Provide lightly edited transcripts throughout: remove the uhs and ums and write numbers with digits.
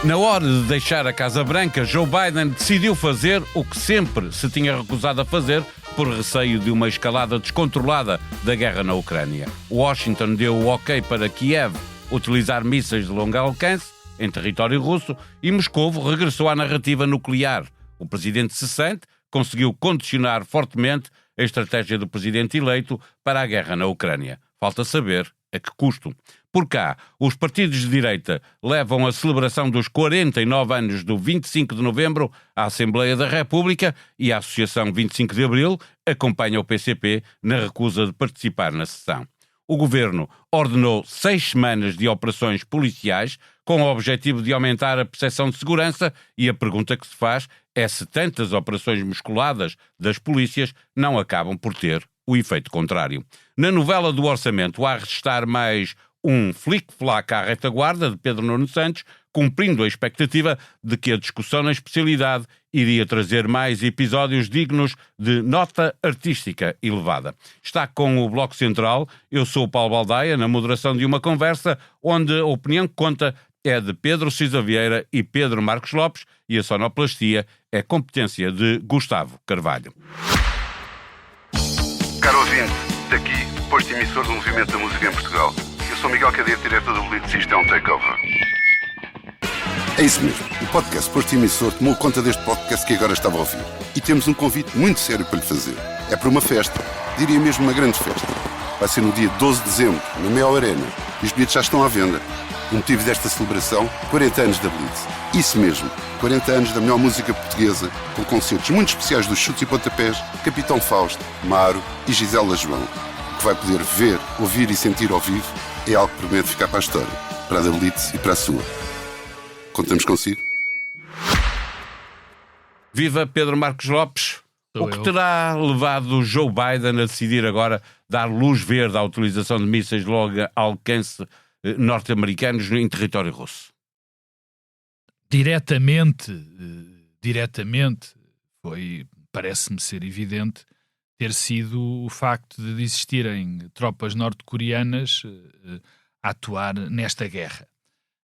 Na hora de deixar a Casa Branca, Joe Biden decidiu fazer o que sempre se tinha recusado a fazer por receio de uma escalada descontrolada da guerra na Ucrânia. Washington deu o ok para Kiev utilizar mísseis de longo alcance em território russo e Moscou regressou à narrativa nuclear. O presidente cessante conseguiu condicionar fortemente a estratégia do presidente eleito para a guerra na Ucrânia. Falta saber a que custo. Por cá, os partidos de direita levam a celebração dos 49 anos do 25 de novembro à Assembleia da República e a Associação 25 de Abril acompanha o PCP na recusa de participar na sessão. O governo ordenou 6 semanas de operações policiais com o objetivo de aumentar a percepção de segurança e a pergunta que se faz é se tantas operações musculadas das polícias não acabam por ter o efeito contrário. Na novela do orçamento há a restar mais um flic-flac à retaguarda de Pedro Nuno Santos, cumprindo a expectativa de que a discussão na especialidade iria trazer mais episódios dignos de nota artística elevada. Está com o Bloco Central, eu sou o Paulo Baldaia, na moderação de uma conversa onde a opinião que conta é de Pedro Cisa Vieira e Pedro Marcos Lopes e a sonoplastia é competência de Gustavo Carvalho. Caro ouvinte, daqui, posto emissor do Movimento da Música em Portugal. Eu sou Miguel Cadeiro, diretor do Blitz, isto é um takeover. É isso mesmo, o podcast Posto Emissor tomou conta deste podcast que agora estava a ouvir. E temos um convite muito sério para lhe fazer. É para uma festa, diria mesmo uma grande festa. Vai ser no dia 12 de dezembro, na Mel Arena, e os bilhetes já estão à venda. O motivo desta celebração, 40 anos da Blitz. Isso mesmo, 40 anos da melhor música portuguesa, com concertos muito especiais dos Chutes e Pontapés, Capitão Fausto, Maro e Gisela João. O que vai poder ver, ouvir e sentir ao vivo é algo que promete ficar para a história, para a da Blitz e para a sua. Contamos consigo. Viva Pedro Marcos Lopes. O que terá levado Joe Biden a decidir agora dar luz verde à utilização de mísseis de longo alcance norte-americanos em território russo? Diretamente, parece-me ser evidente, ter sido o facto de existirem tropas norte-coreanas a atuar nesta guerra.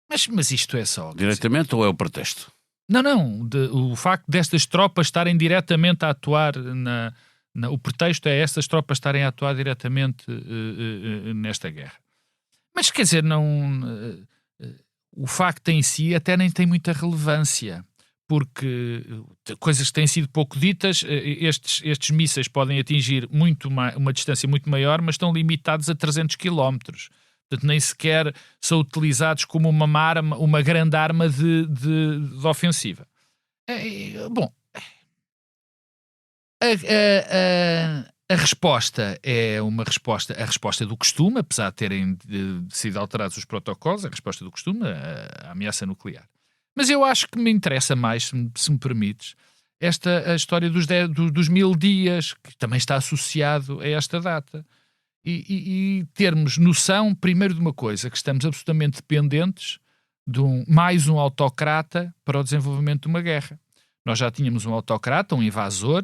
Mas isto é só... Diretamente ou é o pretexto? Não. O facto destas tropas estarem diretamente a atuar o pretexto é estas tropas estarem a atuar diretamente nesta guerra. Mas quer dizer, o facto em si até nem tem muita relevância, porque coisas que têm sido pouco ditas, estes mísseis podem atingir uma distância muito maior, mas estão limitados a 300 km. Portanto, nem sequer são utilizados como uma grande arma de ofensiva. Bom, a resposta é a resposta do costume, apesar de terem sido alterados os protocolos, a resposta do costume, a ameaça nuclear. Mas eu acho que me interessa mais, se me permites, a história dos 1000 dias, que também está associado a esta data. E termos noção, primeiro, de uma coisa, que estamos absolutamente dependentes de mais um autocrata para o desenvolvimento de uma guerra. Nós já tínhamos um autocrata, um invasor,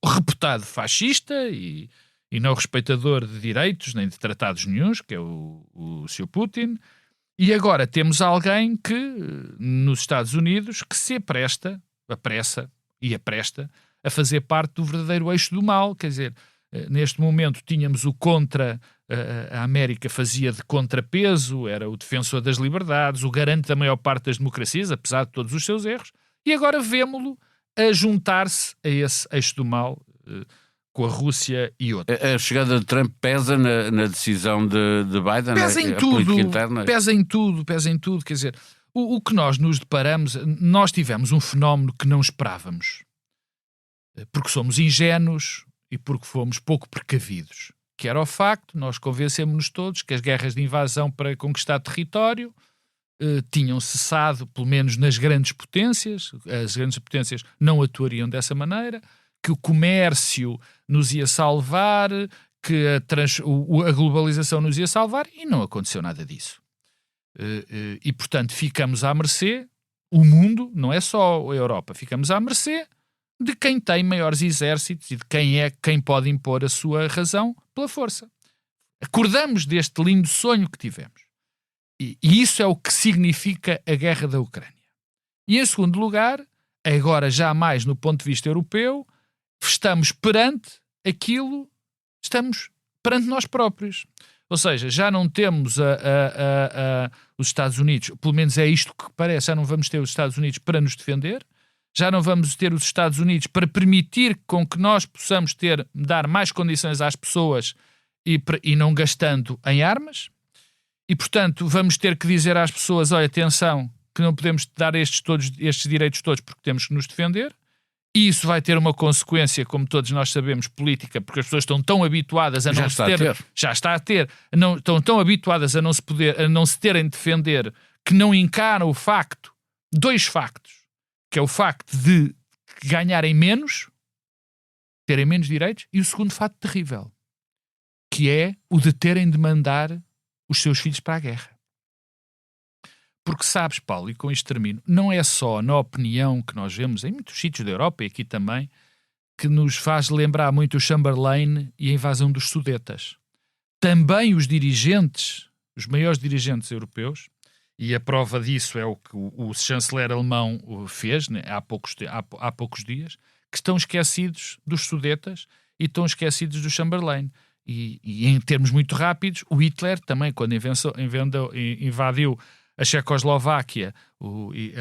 reputado fascista e não respeitador de direitos nem de tratados nenhuns, que é o Sr. Putin. E agora temos alguém que, nos Estados Unidos, que se apresta a fazer parte do verdadeiro eixo do mal. Quer dizer, neste momento tínhamos o contra, a América fazia de contrapeso, era o defensor das liberdades, o garante da maior parte das democracias, apesar de todos os seus erros, e agora vemo-lo a juntar-se a esse eixo do mal, com a Rússia e outros. A chegada de Trump pesa na decisão de Biden? Pesa em tudo, pesa em tudo. Quer dizer, o que nós nos deparamos, nós tivemos um fenómeno que não esperávamos. Porque somos ingênuos e porque fomos pouco precavidos. Que era o facto, nós convencemos-nos todos que as guerras de invasão para conquistar território tinham cessado, pelo menos nas grandes potências. As grandes potências não atuariam dessa maneira, que o comércio nos ia salvar, que a globalização nos ia salvar, e não aconteceu nada disso. E, portanto, ficamos à mercê, o mundo, não é só a Europa, ficamos à mercê de quem tem maiores exércitos e de quem pode impor a sua razão pela força. Acordamos deste lindo sonho que tivemos. E isso é o que significa a guerra da Ucrânia. E em segundo lugar, agora já mais no ponto de vista europeu, estamos perante nós próprios. Ou seja, já não temos os Estados Unidos, pelo menos é isto que parece, já não vamos ter os Estados Unidos para nos defender, já não vamos ter os Estados Unidos para permitir com que nós possamos dar mais condições às pessoas e não gastando em armas. E, portanto, vamos ter que dizer às pessoas, olha, atenção, que não podemos dar estes direitos todos porque temos que nos defender. E isso vai ter uma consequência, como todos nós sabemos, política, porque as pessoas estão tão habituadas a não se ter... Já está a ter. Estão tão habituadas a não se terem de defender, que não encaram dois factos, que é o facto de ganharem menos, terem menos direitos, e o segundo facto terrível, que é o de terem de mandar os seus filhos para a guerra. Porque sabes, Paulo, e com isto termino, não é só na opinião que nós vemos em muitos sítios da Europa e aqui também, que nos faz lembrar muito o Chamberlain e a invasão dos Sudetas. Também os maiores dirigentes europeus, e a prova disso é o que o chanceler alemão fez, né, há poucos dias, que estão esquecidos dos Sudetas e estão esquecidos do Chamberlain. E em termos muito rápidos, o Hitler também, quando invadiu a Checoslováquia,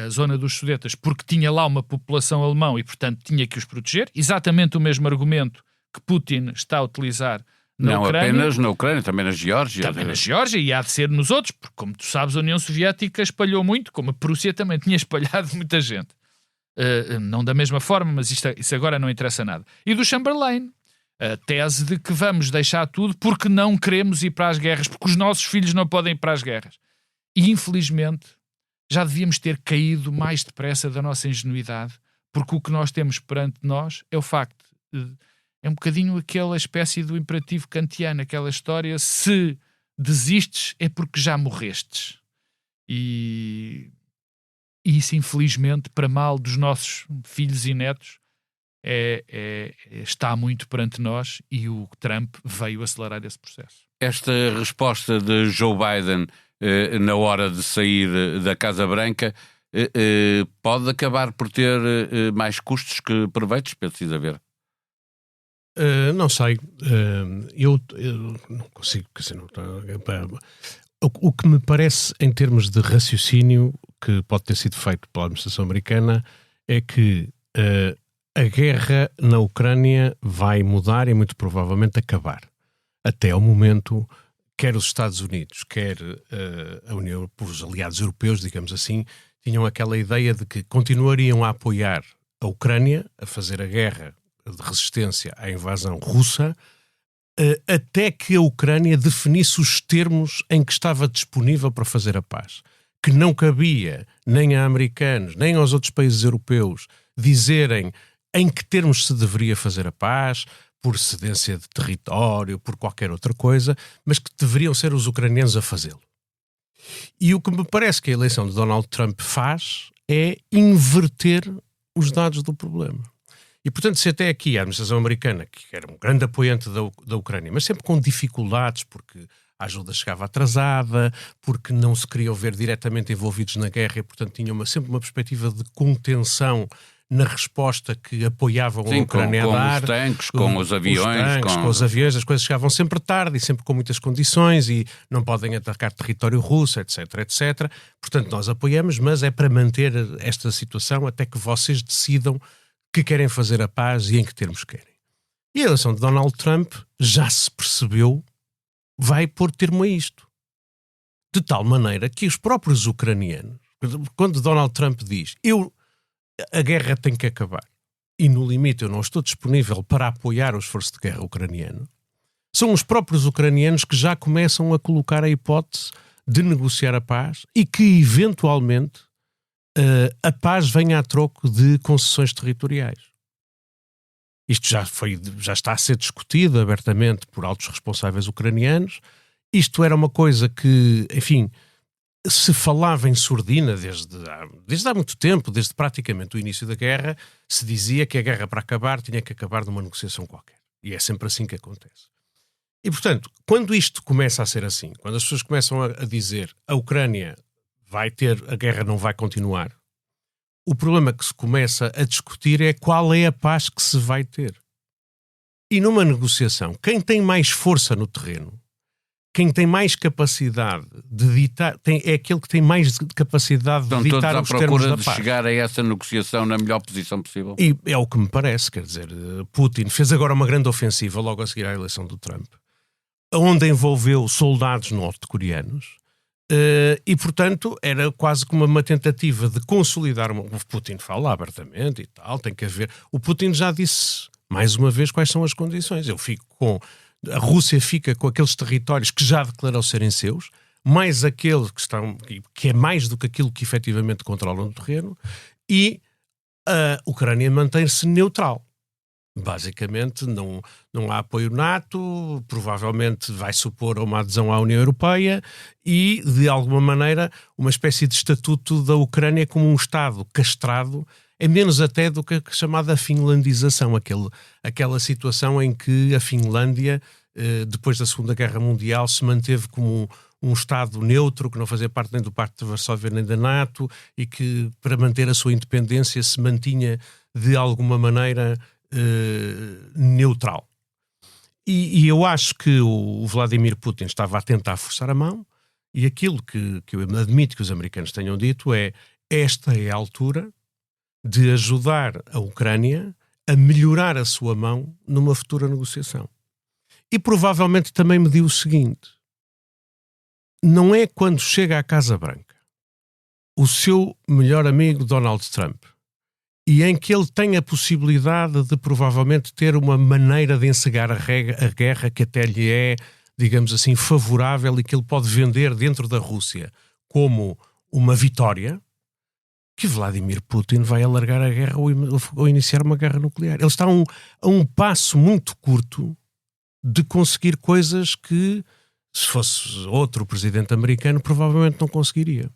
a zona dos Sudetas, porque tinha lá uma população alemã e, portanto, tinha que os proteger. Exatamente o mesmo argumento que Putin está a utilizar na Ucrânia. Não apenas na Ucrânia, também na Geórgia. Também na Geórgia, e há de ser nos outros, porque, como tu sabes, a União Soviética espalhou muito, como a Prússia também tinha espalhado muita gente. Não da mesma forma, mas isso agora não interessa nada. E do Chamberlain, a tese de que vamos deixar tudo porque não queremos ir para as guerras, porque os nossos filhos não podem ir para as guerras. E, infelizmente, já devíamos ter caído mais depressa da nossa ingenuidade, porque o que nós temos perante nós é o facto. É um bocadinho aquela espécie do imperativo kantiano, aquela história, se desistes é porque já morrestes. E isso, infelizmente, para mal dos nossos filhos e netos, está muito perante nós, e o Trump veio acelerar esse processo. Esta resposta de Joe Biden na hora de sair da Casa Branca pode acabar por ter mais custos que proveitos, precisa ver. Não sei. Eu não consigo. O que me parece, em termos de raciocínio, que pode ter sido feito pela administração americana, é que a guerra na Ucrânia vai mudar e muito provavelmente acabar. Até ao momento, quer os Estados Unidos, quer a União, os aliados europeus, digamos assim, tinham aquela ideia de que continuariam a apoiar a Ucrânia, a fazer a guerra de resistência à invasão russa, até que a Ucrânia definisse os termos em que estava disponível para fazer a paz. Que não cabia nem a americanos, nem aos outros países europeus dizerem em que termos se deveria fazer a paz, por cedência de território, por qualquer outra coisa, mas que deveriam ser os ucranianos a fazê-lo. E o que me parece que a eleição de Donald Trump faz é inverter os dados do problema. E, portanto, se até aqui a administração americana, que era um grande apoiante da Ucrânia, mas sempre com dificuldades, porque a ajuda chegava atrasada, porque não se queriam ver diretamente envolvidos na guerra e, portanto, tinham sempre uma perspectiva de contenção na resposta que apoiavam a Ucrânia a dar. Com os tanques, com os aviões. Com os aviões, as coisas chegavam sempre tarde e sempre com muitas condições e não podem atacar território russo, etc, etc. Portanto, nós apoiamos, mas é para manter esta situação até que vocês decidam que querem fazer a paz e em que termos querem. E a eleição de Donald Trump, já se percebeu, vai pôr termo a isto. De tal maneira que os próprios ucranianos, quando Donald Trump diz a guerra tem que acabar e no limite eu não estou disponível para apoiar o esforço de guerra ucraniano, são os próprios ucranianos que já começam a colocar a hipótese de negociar a paz e que eventualmente a paz venha a troco de concessões territoriais. Isto já está a ser discutido abertamente por altos responsáveis ucranianos. Isto era uma coisa que, enfim, se falava em surdina desde há muito tempo, desde praticamente o início da guerra, se dizia que a guerra para acabar tinha que acabar numa negociação qualquer. E é sempre assim que acontece. E, portanto, quando isto começa a ser assim, quando as pessoas começam a dizer a Ucrânia a guerra não vai continuar, o problema que se começa a discutir é qual é a paz que se vai ter. E numa negociação, quem tem mais força no terreno, quem tem mais capacidade de ditar, é aquele que tem mais capacidade de ditar os termos da paz. Estão todos à procura de chegar a essa negociação na melhor posição possível. E é o que me parece, quer dizer, Putin fez agora uma grande ofensiva logo a seguir à eleição do Trump, onde envolveu soldados norte-coreanos, e, portanto, era quase como uma tentativa de consolidar. O Putin fala abertamente e tal, tem que haver. O Putin já disse, mais uma vez, quais são as condições. A Rússia fica com aqueles territórios que já declarou serem seus, mais aqueles que é mais do que aquilo que efetivamente controlam no terreno, e a Ucrânia mantém-se neutral. Basicamente, não há apoio NATO, provavelmente vai supor uma adesão à União Europeia e, de alguma maneira, uma espécie de estatuto da Ucrânia como um Estado castrado, é menos até do que a chamada finlandização, aquela situação em que a Finlândia, depois da Segunda Guerra Mundial, se manteve como um Estado neutro, que não fazia parte nem do Pacto de Varsóvia nem da NATO, e que, para manter a sua independência, se mantinha, de alguma maneira, neutral. E eu acho que o Vladimir Putin estava a tentar forçar a mão, e aquilo que eu admito que os americanos tenham dito é: esta é a altura de ajudar a Ucrânia a melhorar a sua mão numa futura negociação. E provavelmente também me diu o seguinte: não é quando chega à Casa Branca o seu melhor amigo Donald Trump e em que ele tem a possibilidade de provavelmente ter uma maneira de encegar a guerra que até lhe é, digamos assim, favorável e que ele pode vender dentro da Rússia como uma vitória, que Vladimir Putin vai alargar a guerra ou iniciar uma guerra nuclear. Ele está a um passo muito curto de conseguir coisas que, se fosse outro presidente americano, provavelmente não conseguiria.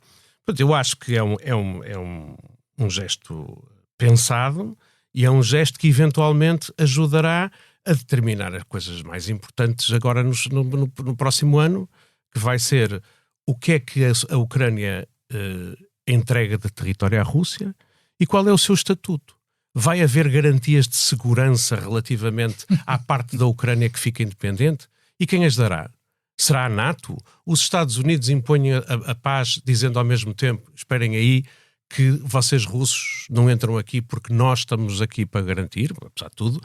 Portanto, eu acho que é um gesto pensado e é um gesto que eventualmente ajudará a determinar as coisas mais importantes agora no próximo ano, que vai ser o que é que a Ucrânia entrega de território à Rússia e qual é o seu estatuto. Vai haver garantias de segurança relativamente à parte da Ucrânia que fica independente? E quem as dará? Será a NATO? Os Estados Unidos impõem a paz dizendo ao mesmo tempo: esperem aí que vocês russos não entram aqui porque nós estamos aqui para garantir, apesar de tudo.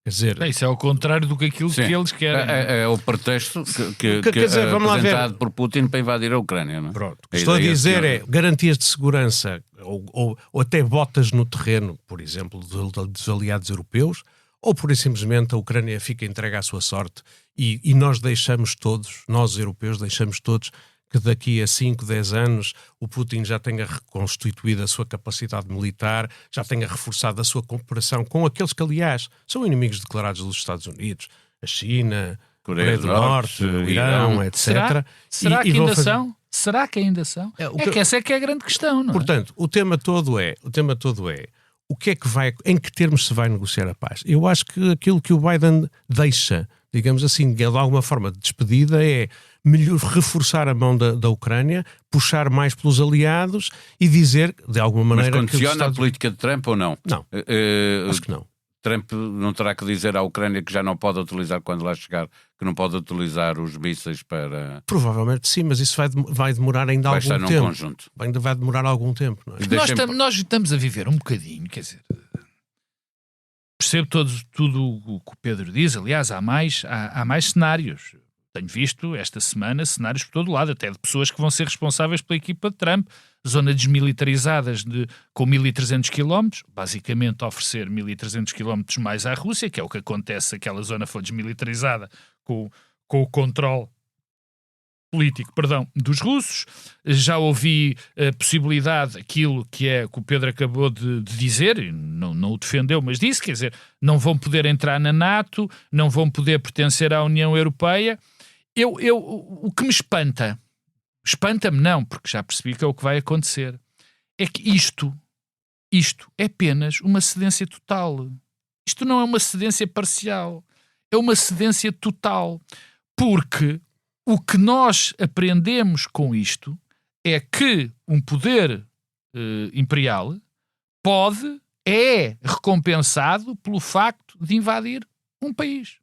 Quer dizer, isso é ao contrário do que aquilo que eles querem. É o pretexto que quer dizer, vamos apresentado por Putin para invadir a Ucrânia. Não é? Pronto. O que estou a dizer é garantias de segurança ou até botas no terreno, por exemplo, dos aliados europeus, ou por simplesmente a Ucrânia fica entregue à sua sorte e nós deixamos todos, nós europeus deixamos todos, que daqui a 5, 10 anos o Putin já tenha reconstituído a sua capacidade militar, já tenha reforçado a sua cooperação com aqueles que, aliás, são inimigos declarados dos Estados Unidos, a China, Coreia do Norte, o Irão, etc. Será que ainda são? Será que ainda são? Essa é que é a grande questão, não é? Portanto, o tema todo é o que é que em que termos se vai negociar a paz? Eu acho que aquilo que o Biden deixa, digamos assim, de alguma forma de despedida, é reforçar a mão da Ucrânia, puxar mais pelos aliados e dizer, de alguma maneira... Mas condiciona a política de Trump ou não? Não, acho que não. Trump não terá que dizer à Ucrânia que já não pode utilizar, quando lá chegar, que não pode utilizar os mísseis para... Provavelmente sim, mas isso vai demorar ainda algum tempo. Vai estar num conjunto. Ainda vai demorar algum tempo. Não é? Nós estamos a viver um bocadinho, quer dizer... Percebo tudo o que o Pedro diz. Aliás, há mais cenários. Tenho visto esta semana cenários por todo lado, até de pessoas que vão ser responsáveis pela equipa de Trump. Zonas desmilitarizadas com 1.300 km, basicamente oferecer 1.300 km mais à Rússia, que é o que acontece se aquela zona for desmilitarizada com o controle político, dos russos. Já ouvi a possibilidade, aquilo que o Pedro acabou de dizer, não o defendeu, mas disse, quer dizer, não vão poder entrar na NATO, não vão poder pertencer à União Europeia. O que me espanta-me não, porque já percebi que é o que vai acontecer, é que isto é apenas uma cedência total. Isto não é uma cedência parcial, é uma cedência total. Porque o que nós aprendemos com isto é que um poder imperial é recompensado pelo facto de invadir um país.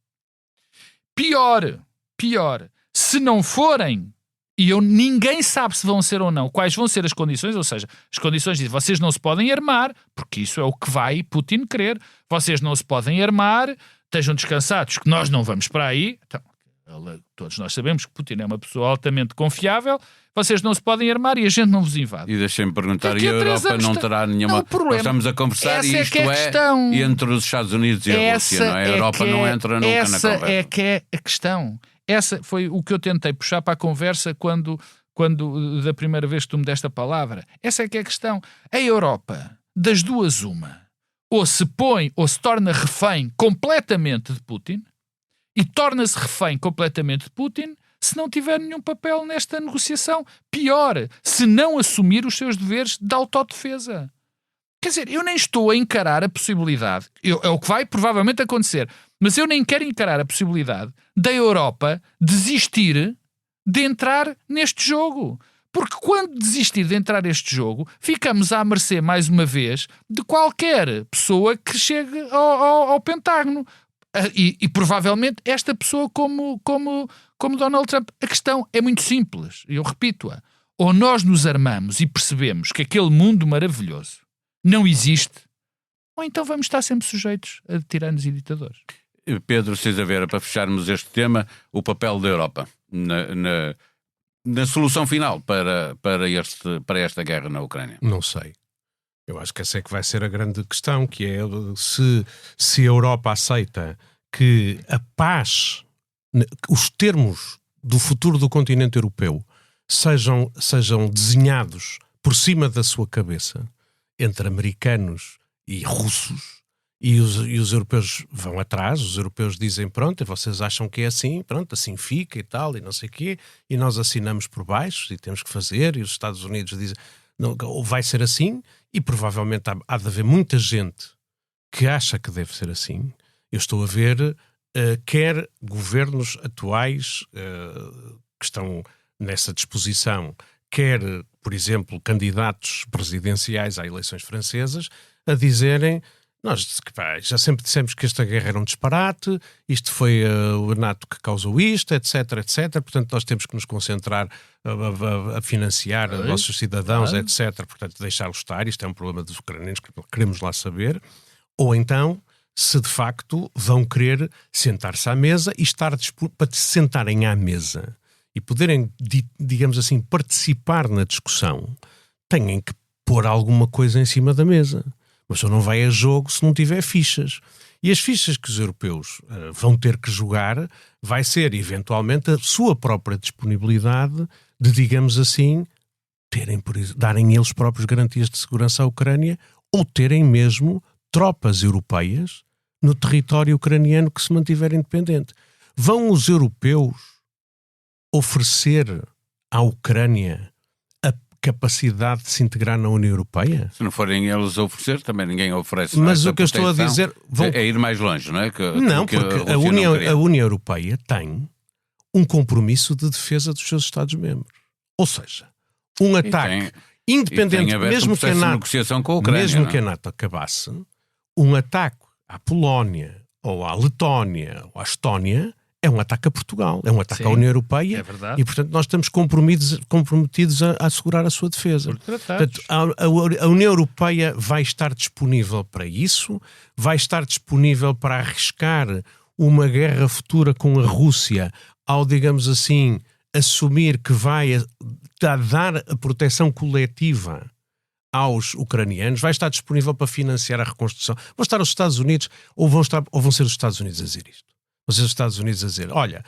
Pior, se não forem, e ninguém sabe se vão ser ou não, quais vão ser as condições, ou seja, as condições dizem, vocês não se podem armar, porque isso é o que vai Putin querer, vocês não se podem armar, estejam descansados, que nós não vamos para aí. Então, todos nós sabemos que Putin é uma pessoa altamente confiável, vocês não se podem armar e a gente não vos invade. E deixem-me perguntar, e a Europa não terá nenhuma... Nós estamos a conversar e isto é entre os Estados Unidos e a Rússia, não é? A Europa não entra nunca na conversa. Essa é que é a questão. Essa foi o que eu tentei puxar para a conversa quando da primeira vez que tu me deste a palavra. Essa é que é a questão. A Europa, das duas uma, ou se torna refém completamente de Putin, e torna-se refém completamente de Putin se não tiver nenhum papel nesta negociação. Pior, se não assumir os seus deveres de autodefesa. Quer dizer, eu nem estou a encarar a possibilidade, é o que vai provavelmente acontecer, mas eu nem quero encarar a possibilidade da Europa desistir de entrar neste jogo. Porque quando desistir de entrar neste jogo, ficamos à mercê, mais uma vez, de qualquer pessoa que chegue ao Pentágono. E provavelmente esta pessoa como Donald Trump. A questão é muito simples, eu repito-a. Ou nós nos armamos e percebemos que aquele mundo maravilhoso não existe, ou então vamos estar sempre sujeitos a tiranos e ditadores. Pedro César Vera, para fecharmos este tema, o papel da Europa na solução final para esta guerra na Ucrânia. Não sei. Eu acho que essa é que vai ser a grande questão, que é se a Europa aceita que a paz, os termos do futuro do continente europeu sejam desenhados por cima da sua cabeça, entre americanos e russos, e os europeus vão atrás, os europeus dizem, pronto, vocês acham que é assim, pronto, assim fica e tal, e não sei o quê, e nós assinamos por baixo, e temos que fazer, e os Estados Unidos dizem, não, vai ser assim, e provavelmente há de haver muita gente que acha que deve ser assim. Eu estou a ver, quer governos atuais que estão nessa disposição, quer, por exemplo, candidatos presidenciais a eleições francesas, a dizerem, nós já sempre dissemos que esta guerra era um disparate, isto foi o NATO que causou isto, etc, etc, portanto nós temos que nos concentrar a financiar os nossos cidadãos, etc, portanto deixá-los estar, isto é um problema dos ucranianos que queremos lá saber, ou então se de facto vão querer sentar-se à mesa e estar para se sentarem à mesa e poderem, digamos assim, participar na discussão, têm que pôr alguma coisa em cima da mesa. Mas só não vai a jogo se não tiver fichas. E as fichas que os europeus vão ter que jogar vai ser, eventualmente, a sua própria disponibilidade de, digamos assim, darem eles próprios garantias de segurança à Ucrânia ou terem mesmo tropas europeias no território ucraniano que se mantiver independente. Vão os europeus oferecer à Ucrânia capacidade de se integrar na União Europeia? Se não forem eles a oferecer, também ninguém oferece. Mas o que eu estou a dizer... É ir mais longe, não é? Porque a União Europeia tem um compromisso de defesa dos seus Estados-membros. Ou seja, um ataque independente, mesmo que a NATO acabasse, um ataque à Polónia, ou à Letónia, ou à Estónia, é um ataque a Portugal, é um ataque à União Europeia, e portanto nós estamos comprometidos a assegurar a sua defesa. Portanto, a União Europeia vai estar disponível para isso, vai estar disponível para arriscar uma guerra futura com a Rússia ao, digamos assim, assumir que vai dar a proteção coletiva aos ucranianos, vai estar disponível para financiar a reconstrução. Vão estar os Estados Unidos ou vão ser os Estados Unidos a dizer isto? Os Estados Unidos a dizer, olha,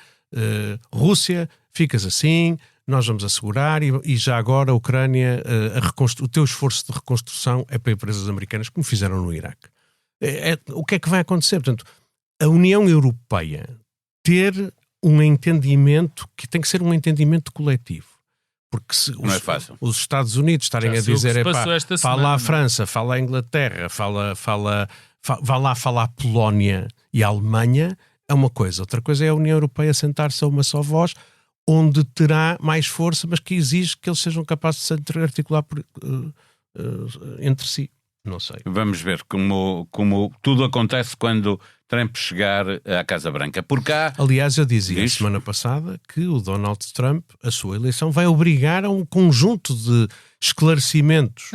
Rússia, ficas assim, nós vamos assegurar e já agora a Ucrânia, o teu esforço de reconstrução é para empresas americanas, como fizeram no Iraque. O que é que vai acontecer? Portanto, a União Europeia ter um entendimento que tem que ser um entendimento coletivo. Porque se os Estados Unidos estarem a dizer, fala a França, fala a Inglaterra, vá lá falar a Polónia e a Alemanha, é uma coisa. Outra coisa é a União Europeia sentar-se a uma só voz, onde terá mais força, mas que exige que eles sejam capazes de se articular entre si. Não sei. Vamos ver como tudo acontece quando Trump chegar à Casa Branca. Por cá... Aliás, eu dizia semana passada que o Donald Trump, a sua eleição, vai obrigar a um conjunto de esclarecimentos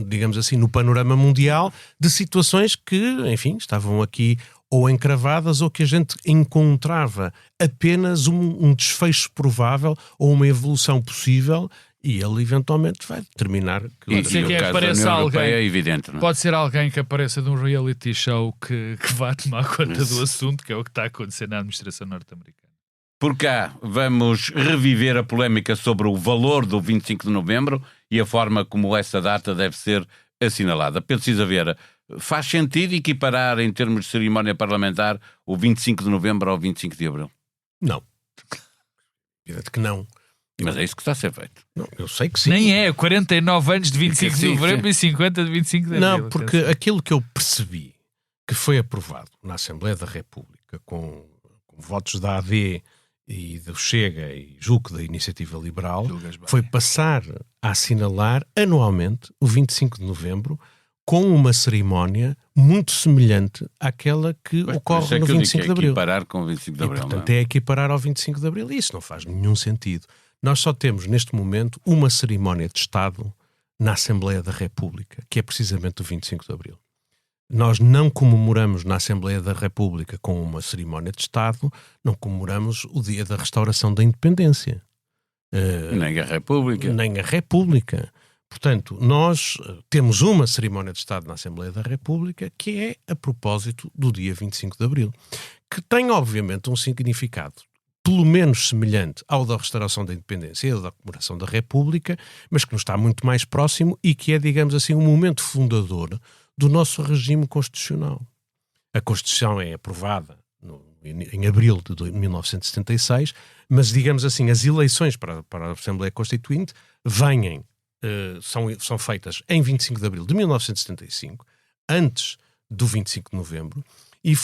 digamos assim, no panorama mundial de situações que, enfim, estavam aqui ou encravadas ou que a gente encontrava apenas um desfecho provável ou uma evolução possível. E ele eventualmente vai determinar que apareça alguém, é evidente, não é? Pode ser alguém que apareça de um reality show que vá tomar conta do assunto, que é o que está a acontecer na administração norte-americana. Por cá, vamos reviver a polémica sobre o valor do 25 de novembro e a forma como essa data deve ser assinalada. Pedro Cisaveira, faz sentido equiparar em termos de cerimónia parlamentar o 25 de novembro ao 25 de abril? Não. Evidente que não. Mas é isso que está a ser feito. Não, eu sei que sim. Nem é 49 anos de 25 de novembro e 50 de 25 de abril. Não, porque aquilo que eu percebi que foi aprovado na Assembleia da República com votos da AD e do Chega e julgo da Iniciativa Liberal foi passar a assinalar anualmente o 25 de novembro com uma cerimónia muito semelhante àquela que ocorre no 25 de abril. É equiparar com o 25 de abril. Portanto, é equiparar ao 25 de abril e isso não faz nenhum sentido. Nós só temos, neste momento, uma cerimónia de Estado na Assembleia da República, que é precisamente o 25 de Abril. Nós não comemoramos na Assembleia da República com uma cerimónia de Estado, não comemoramos o dia da restauração da independência. Nem a República. Nem a República. Portanto, nós temos uma cerimónia de Estado na Assembleia da República que é a propósito do dia 25 de Abril, que tem, obviamente, um significado pelo menos semelhante ao da restauração da independência e ao da comemoração da República, mas que nos está muito mais próximo e que é, digamos assim, um momento fundador do nosso regime constitucional. A Constituição é aprovada em abril de 1976, mas, digamos assim, as eleições para a Assembleia Constituinte são feitas em 25 de abril de 1975, antes do 25 de novembro, e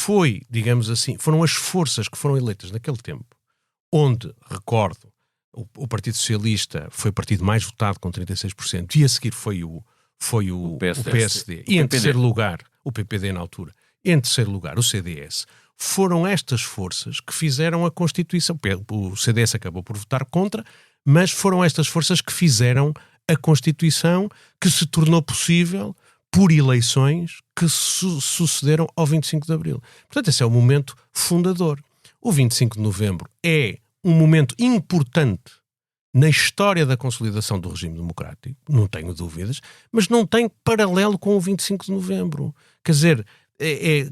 digamos assim, foram as forças que foram eleitas naquele tempo, onde, recordo, o Partido Socialista foi o partido mais votado com 36%, e a seguir foi o PSD. E em terceiro lugar, o PPD na altura, e em terceiro lugar o CDS. Foram estas forças que fizeram a Constituição. O CDS acabou por votar contra, mas foram estas forças que fizeram a Constituição, que se tornou possível por eleições que sucederam ao 25 de Abril. Portanto, esse é o momento fundador. O 25 de novembro é um momento importante na história da consolidação do regime democrático, não tenho dúvidas, mas não tem paralelo com o 25 de novembro. Quer dizer,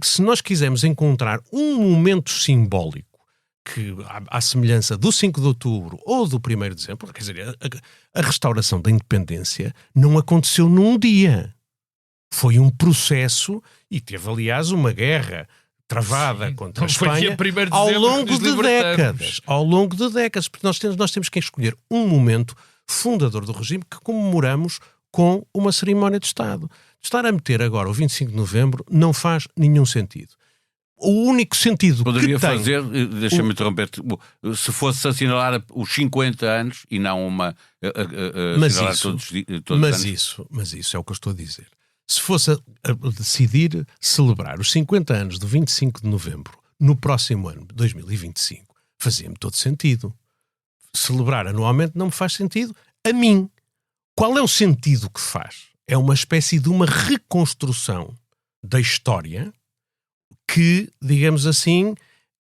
se nós quisermos encontrar um momento simbólico que, à semelhança do 5 de outubro ou do 1º de dezembro, quer dizer, a restauração da independência não aconteceu num dia. Foi um processo e teve, aliás, uma guerra travada contra a Espanha ao longo de décadas. Porque nós temos que escolher um momento fundador do regime que comemoramos com uma cerimónia de Estado. Estar a meter agora o 25 de novembro não faz nenhum sentido. O único sentido poderia que tem... fazer, deixa-me interromper-te, se fosse assinalar os 50 anos e não uma... Mas isso é o que eu estou a dizer. Se fosse a decidir celebrar os 50 anos do 25 de novembro no próximo ano, 2025, fazia-me todo sentido. Celebrar anualmente não me faz sentido a mim. Qual é o sentido que faz? É uma espécie de uma reconstrução da história que, digamos assim,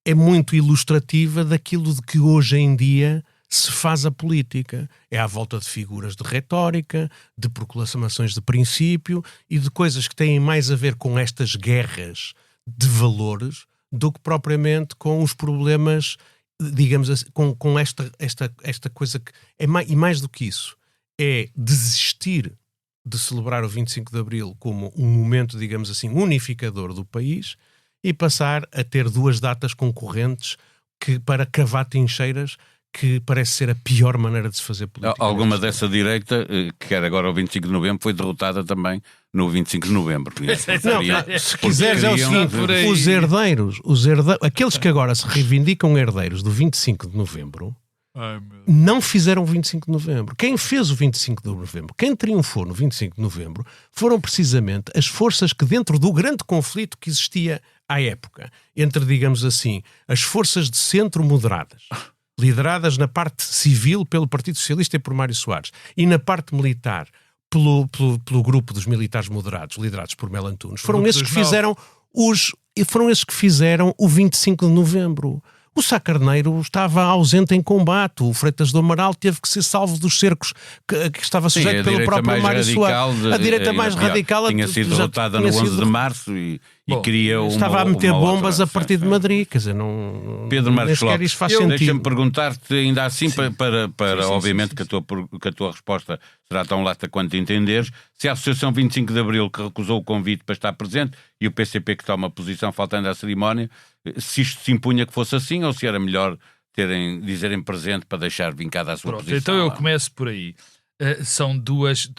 é muito ilustrativa daquilo de que hoje em dia se faz a política. É à volta de figuras de retórica, de proclamações de princípio e de coisas que têm mais a ver com estas guerras de valores do que propriamente com os problemas, digamos assim, com esta coisa que é mais do que isso. É desistir de celebrar o 25 de Abril como um momento, digamos assim, unificador do país e passar a ter duas datas concorrentes para cavar trincheiras que parece ser a pior maneira de se fazer política. Alguma dessa direita, que quer agora o 25 de novembro, foi derrotada também no 25 de novembro. Se quiseres é o seguinte, aqueles que agora se reivindicam herdeiros do 25 de novembro não fizeram o 25 de novembro. Quem fez o 25 de novembro, quem triunfou no 25 de novembro, foram precisamente as forças que, dentro do grande conflito que existia à época, entre, digamos assim, as forças de centro moderadas, lideradas na parte civil pelo Partido Socialista e por Mário Soares, e na parte militar pelo grupo dos militares moderados, liderados por Melo Antunes, foram esses que fizeram o 25 de novembro. O Sá Carneiro estava ausente em combate. O Freitas do Amaral teve que ser salvo dos cercos que estava sujeito pelo próprio Mário Soares. A direita mais radical tinha sido derrotada no 11 de março e queria estava a meter bombas a partir de Madrid. Quer dizer, não. Pedro Marcos Lopes, deixa-me perguntar-te ainda assim, para obviamente que a tua resposta será tão lata quanto entenderes, se a Associação 25 de Abril, que recusou o convite para estar presente, e o PCP que toma posição faltando à cerimónia, se isto se impunha que fosse assim ou se era melhor dizerem presente para deixar vincada a sua posição. Então eu começo por aí. São duas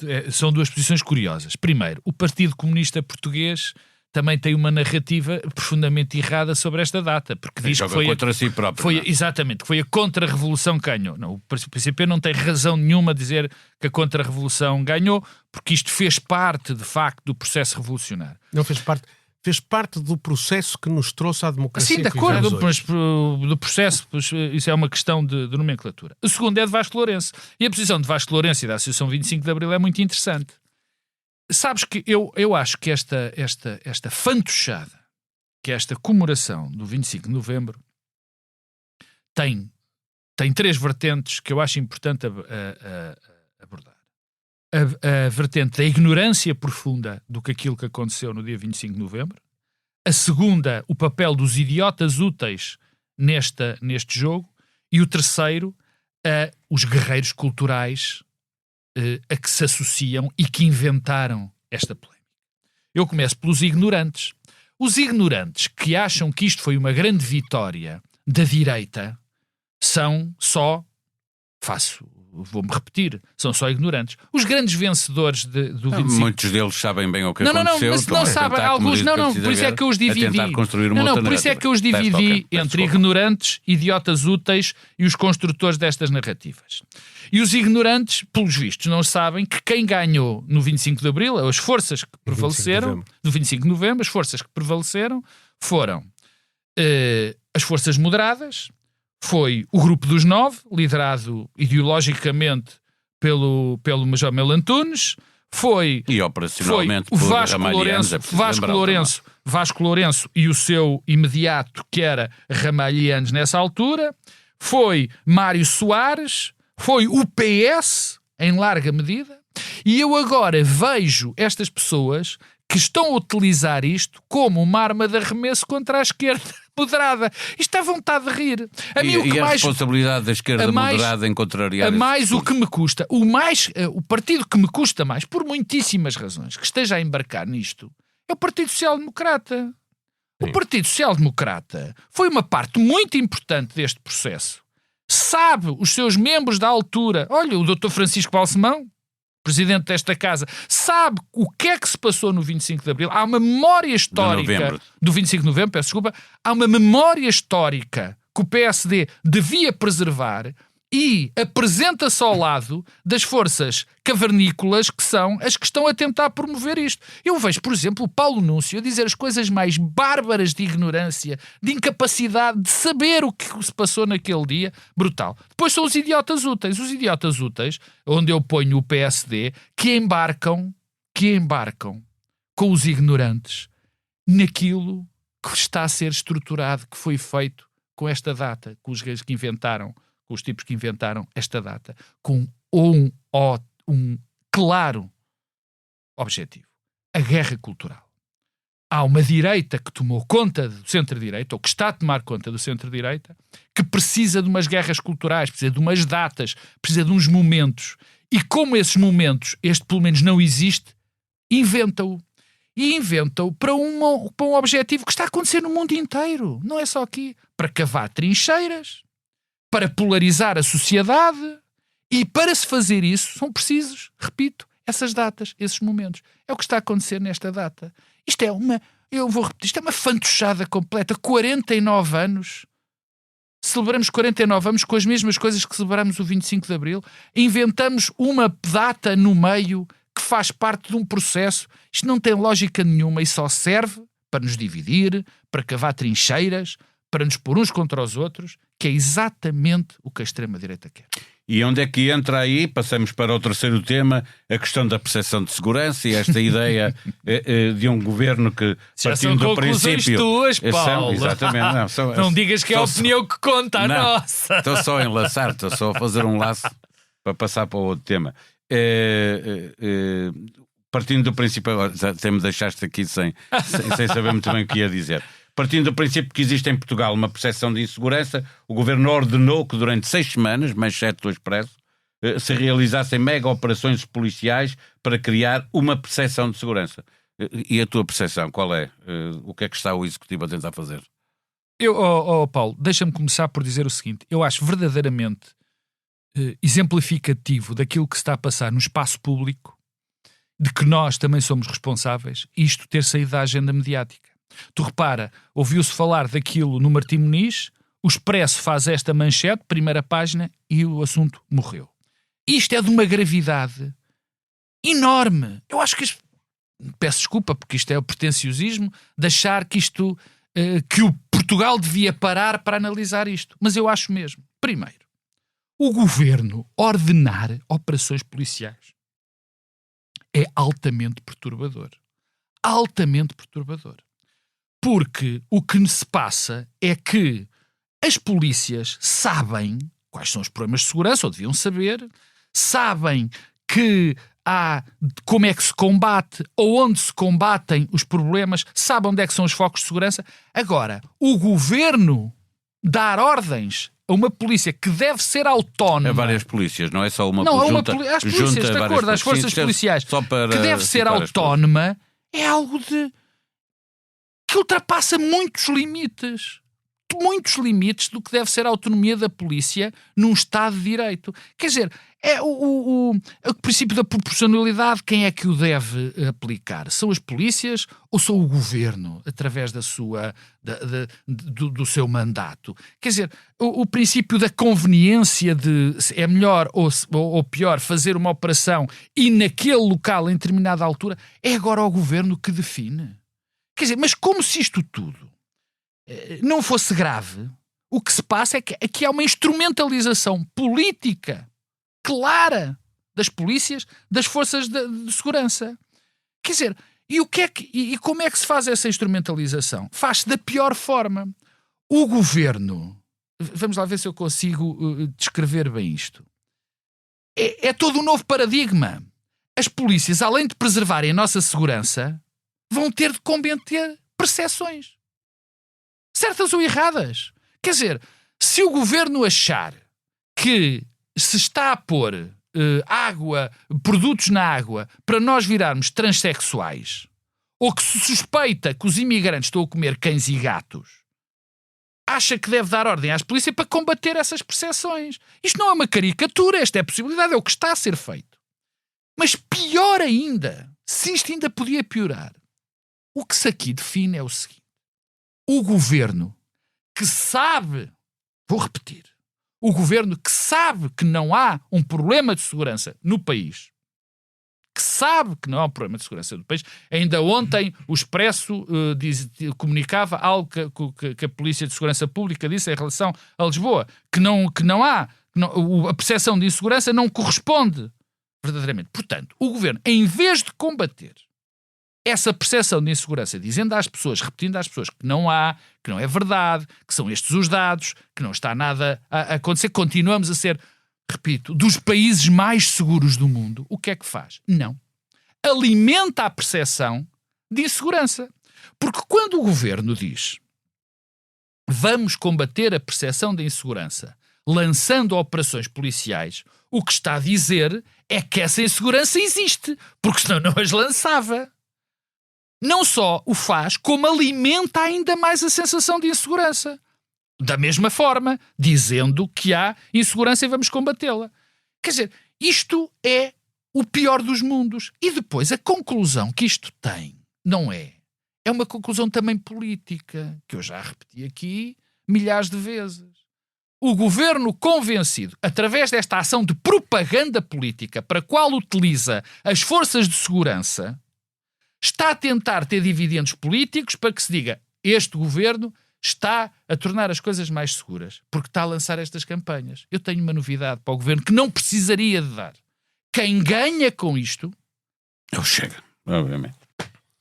posições curiosas. Primeiro, o Partido Comunista Português também tem uma narrativa profundamente errada sobre esta data, porque diz que foi contra si próprio. Exatamente, que foi a contra-revolução que ganhou. Não, o PCP não tem razão nenhuma a dizer que a contra-revolução ganhou, porque isto fez parte, de facto, do processo revolucionário. Não fez parte. Fez parte do processo que nos trouxe à democracia. Sim, de acordo, mas do processo, isso é uma questão de nomenclatura. O segundo é de Vasco Lourenço. E a posição de Vasco Lourenço e da Associação 25 de Abril é muito interessante. Sabes que eu acho que esta fantochada, que esta comemoração do 25 de novembro, tem três vertentes que eu acho importante abordar. A vertente da ignorância profunda do que aquilo que aconteceu no dia 25 de novembro. A segunda, o papel dos idiotas úteis neste jogo. E o terceiro, os guerreiros culturais a que se associam e que inventaram esta polémica. Eu começo pelos ignorantes. Os ignorantes que acham que isto foi uma grande vitória da direita são só... Vou-me repetir, são só ignorantes. Os grandes vencedores do 25... Muitos deles sabem bem o que aconteceu. Não, mas não sabem. Alguns por isso é que eu os dividi. Por isso é que eu os dividi entre ignorantes, idiotas úteis e os construtores destas narrativas. E os ignorantes, pelos vistos, não sabem que quem ganhou no 25 de Abril, as forças que prevaleceram, no 25 de Novembro, as forças que prevaleceram foram as forças moderadas, foi o Grupo dos Nove, liderado ideologicamente pelo Major Melo Antunes, foi o Vasco Lourenço e o seu imediato, que era Ramalhianes nessa altura, foi Mário Soares, foi o PS, em larga medida, e eu agora vejo estas pessoas que estão a utilizar isto como uma arma de arremesso contra a esquerda moderada. Isto dá vontade de rir. A responsabilidade da esquerda moderada em contrariar o que me custa, o partido que me custa mais, por muitíssimas razões, que esteja a embarcar nisto, é o Partido Social Democrata. O Partido Social Democrata foi uma parte muito importante deste processo. Sabe os seus membros da altura. Olha, o Dr. Francisco Balsemão, presidente desta casa, sabe o que é que se passou no 25 de Abril. Há uma memória histórica do 25 de Novembro, peço desculpa, há uma memória histórica que o PSD devia preservar e apresenta-se ao lado das forças cavernícolas que são as que estão a tentar promover isto. Eu vejo, por exemplo, o Paulo Núncio a dizer as coisas mais bárbaras de ignorância, de incapacidade de saber o que se passou naquele dia. Brutal. Depois são os idiotas úteis. Os idiotas úteis, onde eu ponho o PSD, que embarcam com os ignorantes naquilo que está a ser estruturado, que foi feito com esta data, com os reis que inventaram, com os tipos que inventaram esta data, com um claro objetivo: a guerra cultural. Há uma direita que tomou conta do centro-direita, ou que está a tomar conta do centro-direita, que precisa de umas guerras culturais, precisa de umas datas, precisa de uns momentos. E como esses momentos, este pelo menos não existe, inventa-o. E inventa-o para um objetivo que está a acontecer no mundo inteiro. Não é só aqui. Para cavar trincheiras, para polarizar a sociedade, e para se fazer isso são precisos, repito, essas datas, esses momentos. É o que está a acontecer nesta data. Isto é uma, eu vou repetir, isto é uma fantochada completa. 49 anos. Celebramos 49 anos com as mesmas coisas que celebramos o 25 de Abril. Inventamos uma data no meio que faz parte de um processo. Isto não tem lógica nenhuma e só serve para nos dividir, para cavar trincheiras, para nos pôr uns contra os outros, que é exatamente o que a extrema-direita quer. E onde é que entra aí, passamos para o terceiro tema, a questão da percepção de segurança e esta ideia de um governo que, já partindo são do princípio... tuas, Paulo. Exatamente. Não digas que é a opinião que conta, a nossa. Estou só a enlaçar, estou só a fazer um laço para passar para o outro tema. Partindo do princípio... Até me deixaste aqui sem saber muito bem o que ia dizer. Partindo do princípio que existe em Portugal uma percepção de insegurança, o Governo ordenou que durante 6 semanas, manchete do Expresso, se realizassem mega operações policiais para criar uma percepção de segurança. E a tua percepção, qual é? O que é que está o Executivo a tentar fazer? Paulo, deixa-me começar por dizer o seguinte. Eu acho verdadeiramente exemplificativo daquilo que se está a passar no espaço público, de que nós também somos responsáveis, isto ter saído da agenda mediática. Tu repara, ouviu-se falar daquilo no Martim Muniz, o Expresso faz esta manchete, primeira página, e o assunto morreu. Isto é de uma gravidade enorme. Eu acho que peço desculpa, porque isto é o pretenciosismo de achar que isto, que o Portugal devia parar para analisar isto. Mas eu acho mesmo. Primeiro, o governo ordenar operações policiais é altamente perturbador. Altamente perturbador. Porque o que se passa é que as polícias sabem quais são os problemas de segurança, ou deviam saber, sabem que há como é que se combate, ou onde se combatem os problemas, sabem onde é que são os focos de segurança. Agora, o governo dar ordens a uma polícia que deve ser autónoma... A várias polícias, não é só uma não, junta, as polícias, de acordo, as forças policiais, que deve ser autónoma, é algo que ultrapassa muitos limites do que deve ser a autonomia da polícia num Estado de Direito. Quer dizer, é o princípio da proporcionalidade, quem é que o deve aplicar? São as polícias ou são o governo, através da sua, do seu mandato? Quer dizer, o princípio da conveniência de é melhor ou pior fazer uma operação e naquele local, em determinada altura, é agora o governo que define. Quer dizer, mas como se isto tudo não fosse grave, o que se passa é que aqui há uma instrumentalização política clara das polícias, das forças de segurança. Quer dizer, e como é que se faz essa instrumentalização? Faz-se da pior forma. O governo, vamos lá ver se eu consigo descrever bem isto, é todo um novo paradigma. As polícias, além de preservarem a nossa segurança, vão ter de combater percepções. Certas ou erradas. Quer dizer, se o governo achar que se está a pôr produtos na água para nós virarmos transexuais, ou que se suspeita que os imigrantes estão a comer cães e gatos, acha que deve dar ordem às polícias para combater essas percepções. Isto não é uma caricatura, esta é a possibilidade, é o que está a ser feito. Mas pior ainda, se isto ainda podia piorar, o que se aqui define é o seguinte: o governo que sabe, vou repetir, o governo que sabe que não há um problema de segurança no país, que sabe que não há um problema de segurança no país. Ainda ontem o Expresso comunicava algo que a Polícia de Segurança Pública disse em relação a Lisboa, que não há, a percepção de insegurança não corresponde verdadeiramente. Portanto, o governo, em vez de combater essa percepção de insegurança, dizendo às pessoas, repetindo às pessoas que não há, que não é verdade, que são estes os dados, que não está nada a acontecer, continuamos a ser, repito, dos países mais seguros do mundo, o que é que faz? Não. Alimenta a percepção de insegurança. Porque quando o governo diz vamos combater a percepção de insegurança lançando operações policiais, o que está a dizer é que essa insegurança existe, porque senão não as lançava. Não só o faz, como alimenta ainda mais a sensação de insegurança. da mesma forma, dizendo que há insegurança e vamos combatê-la. Quer dizer, isto é o pior dos mundos. E depois, a conclusão que isto tem, não é? É uma conclusão também política, que eu já repeti aqui milhares de vezes. O governo convencido, através desta ação de propaganda política para a qual utiliza as forças de segurança, está a tentar ter dividendos políticos para que se diga este governo está a tornar as coisas mais seguras, porque está a lançar estas campanhas. Eu tenho uma novidade para o governo que não precisaria de dar. Quem ganha com isto... Eu chego, obviamente.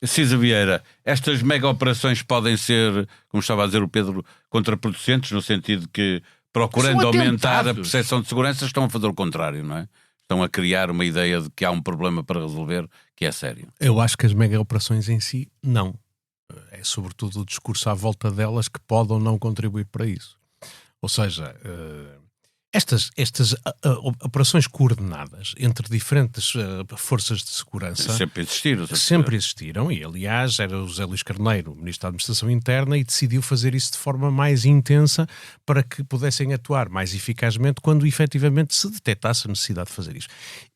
Cisa Vieira, estas mega operações podem ser, como estava a dizer o Pedro, contraproducentes, no sentido que, procurando aumentar a percepção de segurança, estão a fazer o contrário, não é? Estão a criar uma ideia de que há um problema para resolver que é sério. Eu acho que as mega operações em si, não. É sobretudo o discurso à volta delas que pode ou não contribuir para isso. Ou seja, estas operações coordenadas entre diferentes forças de segurança sempre existiram e, aliás, era o José Luís Carneiro, Ministro da Administração Interna, e decidiu fazer isso de forma mais intensa para que pudessem atuar mais eficazmente quando efetivamente se detectasse a necessidade de fazer isso.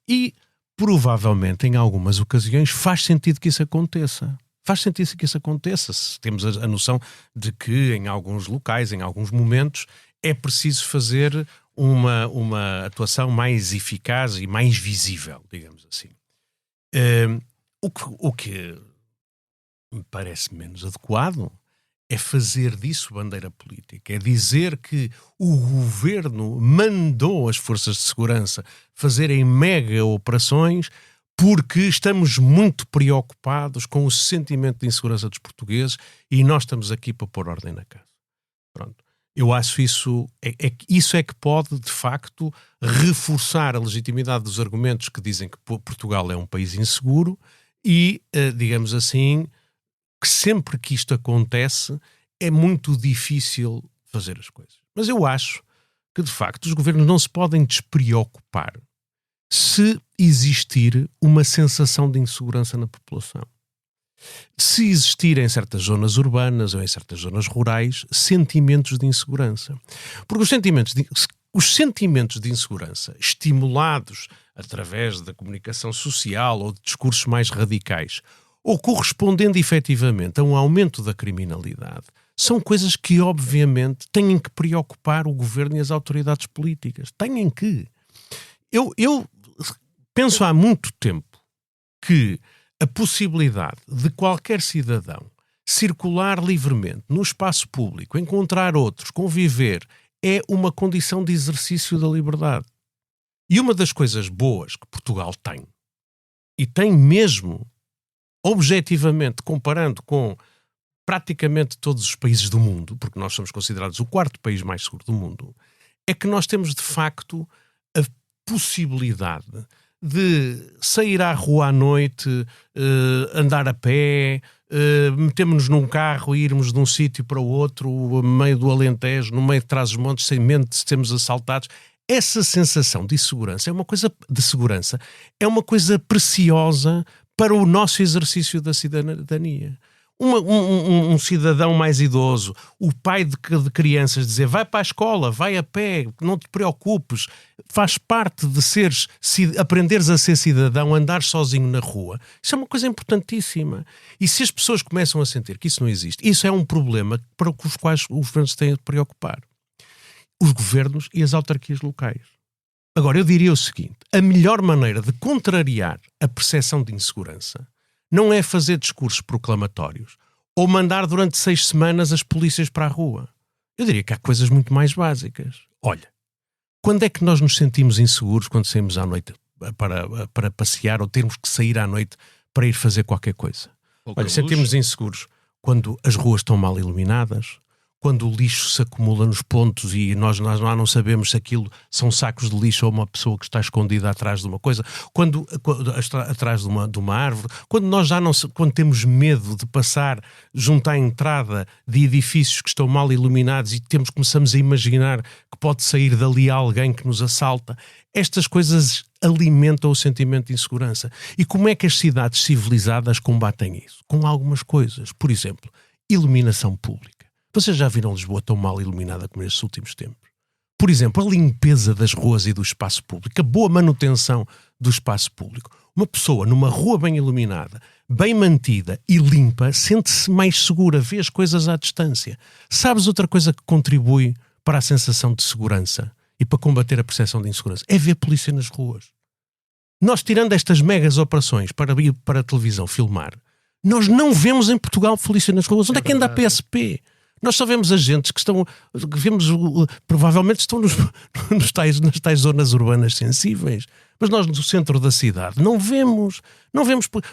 E, provavelmente, em algumas ocasiões, faz sentido que isso aconteça. Faz sentido que isso aconteça, se temos a noção de que em alguns locais, em alguns momentos, é preciso fazer uma atuação mais eficaz e mais visível, digamos assim. O que me parece menos adequado é fazer disso bandeira política, é dizer que o governo mandou as forças de segurança fazerem mega operações porque estamos muito preocupados com o sentimento de insegurança dos portugueses e nós estamos aqui para pôr ordem na casa. Pronto. Eu acho isso é que pode, de facto, reforçar a legitimidade dos argumentos que dizem que Portugal é um país inseguro e, digamos assim, que sempre que isto acontece é muito difícil fazer as coisas. Mas eu acho que, de facto, os governos não se podem despreocupar se existir uma sensação de insegurança na população. Se existir em certas zonas urbanas ou em certas zonas rurais sentimentos de insegurança. Porque os sentimentos de insegurança estimulados através da comunicação social ou de discursos mais radicais ou correspondendo efetivamente a um aumento da criminalidade são coisas que obviamente têm que preocupar o governo e as autoridades políticas. Têm que. Eu penso há muito tempo que a possibilidade de qualquer cidadão circular livremente no espaço público, encontrar outros, conviver, é uma condição de exercício da liberdade. E uma das coisas boas que Portugal tem, e tem mesmo, objetivamente, comparando com praticamente todos os países do mundo, porque nós somos considerados o 4º país mais seguro do mundo, é que nós temos, de facto, a possibilidade de sair à rua à noite, andar a pé, metemos-nos num carro e irmos de um sítio para o outro, no meio do Alentejo, no meio de Trás-os-Montes, sem medo de sermos assaltados. Essa sensação de segurança é uma coisa preciosa para o nosso exercício da cidadania. Um cidadão mais idoso, o pai de crianças dizer vai para a escola, vai a pé, não te preocupes, faz parte de aprenderes a ser cidadão, andar sozinho na rua. Isso é uma coisa importantíssima. E se as pessoas começam a sentir que isso não existe, isso é um problema para os quais os governos têm de preocupar. Os governos e as autarquias locais. Agora, eu diria o seguinte, a melhor maneira de contrariar a percepção de insegurança não é fazer discursos proclamatórios ou mandar durante 6 semanas as polícias para a rua. Eu diria que há coisas muito mais básicas. Olha, quando é que nós nos sentimos inseguros quando saímos à noite para passear ou termos que sair à noite para ir fazer qualquer coisa? Olha, sentimos inseguros quando as ruas estão mal iluminadas, quando o lixo se acumula nos pontos e nós não sabemos se aquilo são sacos de lixo ou uma pessoa que está escondida atrás de uma coisa, quando atrás de uma árvore, quando temos medo de passar junto à entrada de edifícios que estão mal iluminados e começamos a imaginar que pode sair dali alguém que nos assalta. Estas coisas alimentam o sentimento de insegurança. E como é que as cidades civilizadas combatem isso? Com algumas coisas. Por exemplo, iluminação pública. Vocês já viram Lisboa tão mal iluminada como nestes últimos tempos? Por exemplo, a limpeza das ruas e do espaço público, a boa manutenção do espaço público. Uma pessoa numa rua bem iluminada, bem mantida e limpa, sente-se mais segura, vê as coisas à distância. Sabes outra coisa que contribui para a sensação de segurança e para combater a percepção de insegurança? É ver polícia nas ruas. Nós, tirando estas megas operações para ir para a televisão filmar, nós não vemos em Portugal polícia nas ruas. Onde é que anda a PSP? Nós só vemos agentes que estão, provavelmente estão nas tais zonas urbanas sensíveis. Mas nós no centro da cidade não vemos.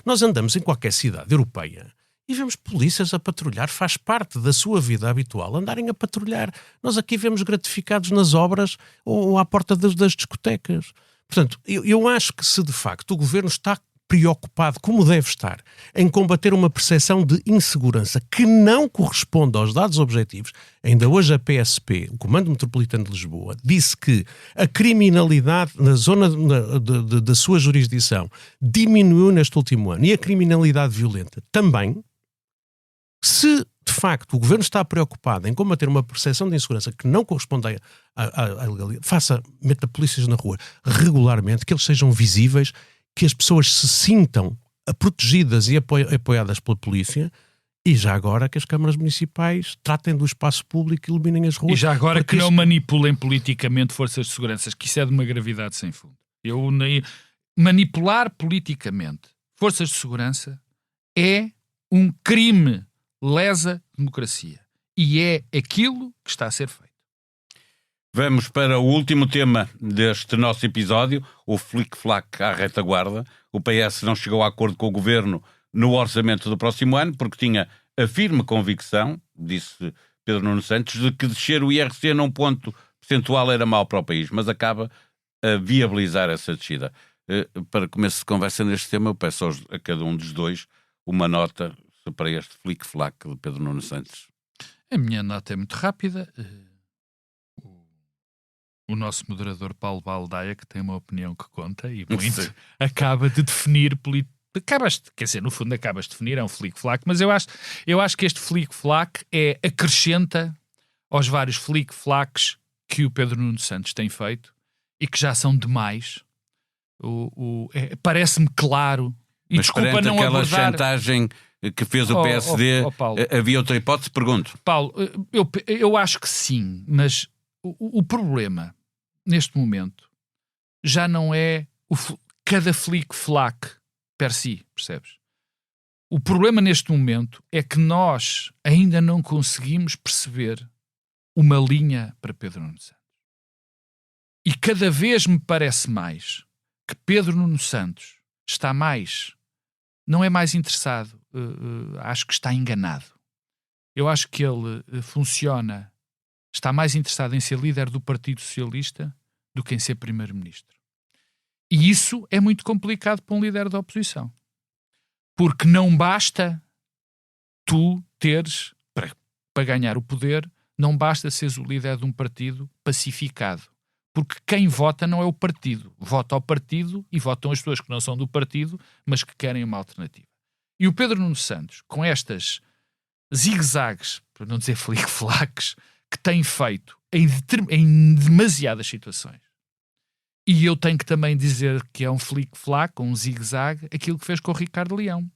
Nós andamos em qualquer cidade europeia e vemos polícias a patrulhar. Faz parte da sua vida habitual andarem a patrulhar. Nós aqui vemos gratificados nas obras ou à porta das discotecas. Portanto, eu acho que se de facto o governo está preocupado, como deve estar, em combater uma percepção de insegurança que não corresponde aos dados objetivos. Ainda hoje a PSP, o Comando Metropolitano de Lisboa, disse que a criminalidade na zona da sua jurisdição diminuiu neste último ano e a criminalidade violenta também. Se de facto o governo está preocupado em combater uma percepção de insegurança que não corresponde à legalidade, meta polícias na rua regularmente, que eles sejam visíveis, que as pessoas se sintam protegidas e apoiadas pela polícia, e já agora que as câmaras municipais tratem do espaço público e iluminem as ruas. E já agora que não manipulem politicamente forças de segurança, que isso é de uma gravidade sem fundo. Manipular politicamente forças de segurança é um crime, lesa a democracia. E é aquilo que está a ser feito. Vamos para o último tema deste nosso episódio, o flic-flac à retaguarda. O PS não chegou a acordo com o Governo no orçamento do próximo ano, porque tinha a firme convicção, disse Pedro Nuno Santos, de que descer o IRC num ponto percentual era mau para o país, mas acaba a viabilizar essa descida. Para começo de conversa neste tema, eu peço a cada um dos dois uma nota para este flic-flac de Pedro Nuno Santos. A minha nota é muito rápida. O nosso moderador Paulo Baldaia, que tem uma opinião que conta e muito, sim, acaba de definir no fundo acabas de definir, é um flic-flac, mas eu acho que este flic-flac acrescenta aos vários flic-flacs que o Pedro Nuno Santos tem feito e que já são demais. Parece-me claro, e mas desculpa não aquela abordar... chantagem que fez o PSD, havia outra hipótese? Pergunto. Paulo, eu acho que sim, mas o problema neste momento já não é cada flic-flac per si, percebes? O problema neste momento é que nós ainda não conseguimos perceber uma linha para Pedro Nuno Santos. E cada vez me parece mais que Pedro Nuno Santos está não é mais interessado, acho que está enganado. Eu acho que ele está mais interessado em ser líder do Partido Socialista do que em ser primeiro-ministro. E isso é muito complicado para um líder da oposição. Porque não basta tu teres, para ganhar o poder, não basta seres o líder de um partido pacificado. Porque quem vota não é o partido. Vota ao partido e votam as pessoas que não são do partido, mas que querem uma alternativa. E o Pedro Nuno Santos, com estas zigue-zagues, para não dizer flic-flacs, que tem feito em demasiadas situações. E eu tenho que também dizer que é um flic-flac, um zigue-zague, aquilo que fez com o Ricardo Leão.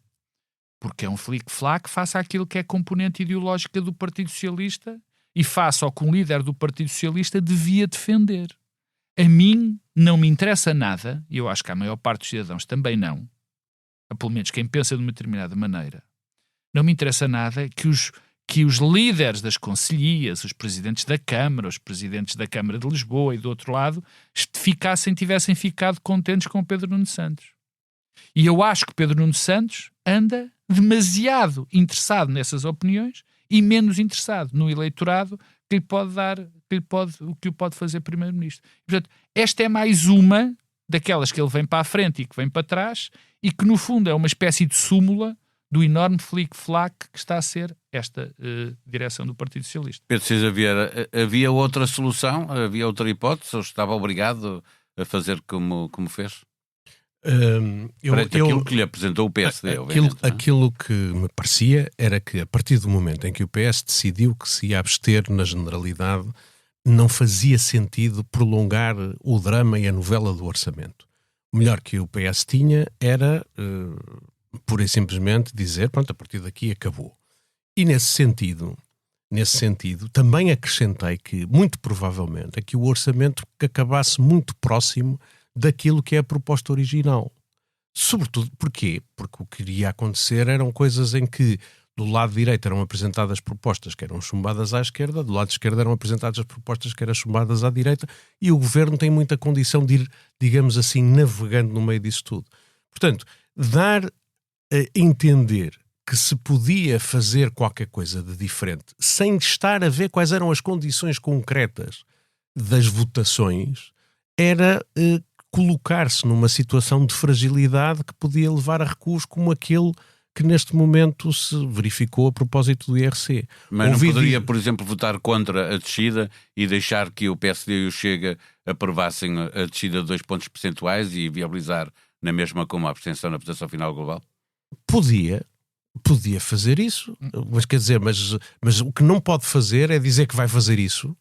Porque é um flic-flac face àquilo que é componente ideológica do Partido Socialista e face ao que um líder do Partido Socialista devia defender. A mim não me interessa nada, e eu acho que a maior parte dos cidadãos também não, pelo menos quem pensa de uma determinada maneira, não me interessa nada que os líderes das concelhias, os presidentes da Câmara, os presidentes da Câmara de Lisboa e do outro lado, tivessem ficado contentes com Pedro Nuno Santos. E eu acho que Pedro Nuno Santos anda demasiado interessado nessas opiniões e menos interessado no eleitorado que lhe pode dar, o que o pode fazer primeiro-ministro. E, portanto, esta é mais uma daquelas que ele vem para a frente e que vem para trás e que, no fundo, é uma espécie de súmula do enorme flic-flac que está a ser esta direção do Partido Socialista. Pedro César Vieira, havia outra solução? Havia outra hipótese? Ou estava obrigado a fazer como fez? Aquilo que lhe apresentou o PSD, aquilo que me parecia era que, a partir do momento em que o PS decidiu que se ia abster na generalidade, não fazia sentido prolongar o drama e a novela do orçamento. O melhor que o PS tinha era, pura e simplesmente, dizer, pronto, a partir daqui acabou. E nesse sentido, também acrescentei que, muito provavelmente, é que o orçamento acabasse muito próximo daquilo que é a proposta original. Sobretudo, porquê? Porque o que iria acontecer eram coisas em que do lado direito eram apresentadas propostas que eram chumbadas à esquerda, do lado esquerdo eram apresentadas as propostas que eram chumbadas à direita, e o governo tem muita condição de ir, digamos assim, navegando no meio disso tudo. Portanto, dar a entender que se podia fazer qualquer coisa de diferente sem estar a ver quais eram as condições concretas das votações era colocar-se numa situação de fragilidade que podia levar a recuos como aquele que neste momento se verificou a propósito do IRC. Mas não poderia, por exemplo, votar contra a descida e deixar que o PSD e o Chega aprovassem a descida de 2 pontos percentuais e viabilizar na mesma como a abstenção na votação final global? Podia fazer isso, mas quer dizer, mas o que não pode fazer é dizer que vai fazer isso,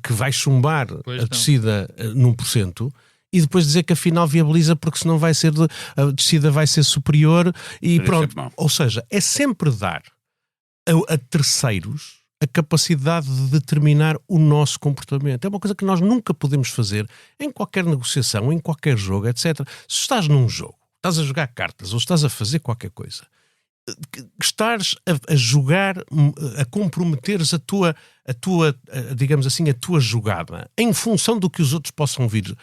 que vai chumbar a descida num % e depois dizer que afinal viabiliza porque senão a descida vai ser superior e pronto. Ou seja, é sempre dar a terceiros a capacidade de determinar o nosso comportamento. É uma coisa que nós nunca podemos fazer em qualquer negociação, em qualquer jogo, etc. Se estás num jogo, estás a jogar cartas ou estás a fazer qualquer coisa, estares a jogar, a comprometeres a tua digamos assim, a tua jogada em função do que os outros possam vir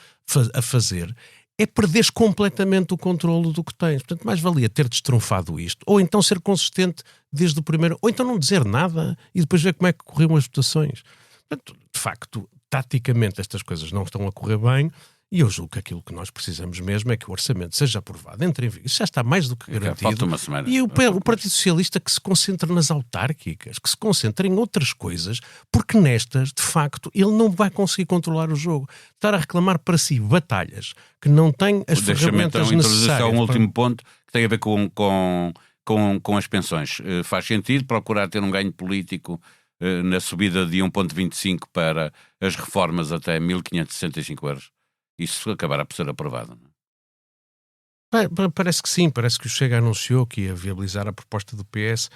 a fazer, é perderes completamente o controlo do que tens. Portanto, mais valia ter destronfado isto, ou então ser consistente desde o primeiro, ou então não dizer nada e depois ver como é que corriam as votações. Portanto, de facto, taticamente estas coisas não estão a correr bem. E eu julgo que aquilo que nós precisamos mesmo é que o orçamento seja aprovado, entre em vigor. Isso já está mais do que garantido. Falta uma semana. E o Partido Socialista que se concentre nas autárquicas, que se concentre em outras coisas, porque nestas, de facto, ele não vai conseguir controlar o jogo. Estar a reclamar para si batalhas que não têm as ferramentas necessárias. Um último ponto que tem a ver com as pensões. Faz sentido procurar ter um ganho político na subida de 1,25 para as reformas até 1.565 euros. Isso acabará por ser aprovado, não é? Parece que sim, parece que o Chega anunciou que ia viabilizar a proposta do PS,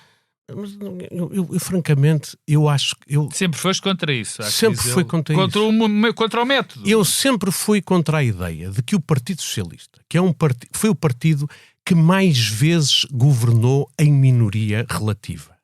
mas eu francamente, eu acho que... Sempre foste contra isso. Sempre fui contra isso. Contra o método. Eu sempre fui contra a ideia de que o Partido Socialista, que foi o partido que mais vezes governou em minoria relativa,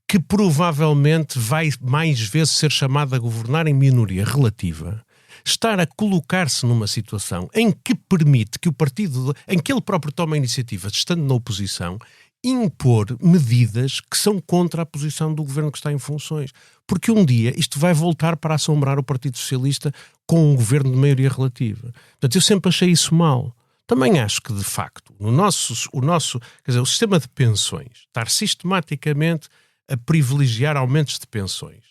que provavelmente vai mais vezes ser chamado a governar em minoria relativa, estar a colocar-se numa situação em que permite que o partido, em que ele próprio toma a iniciativa, estando na oposição, impor medidas que são contra a posição do governo que está em funções. Porque um dia isto vai voltar para assombrar o Partido Socialista com um governo de maioria relativa. Portanto, eu sempre achei isso mal. Também acho que, de facto, o sistema de pensões, estar sistematicamente a privilegiar aumentos de pensões,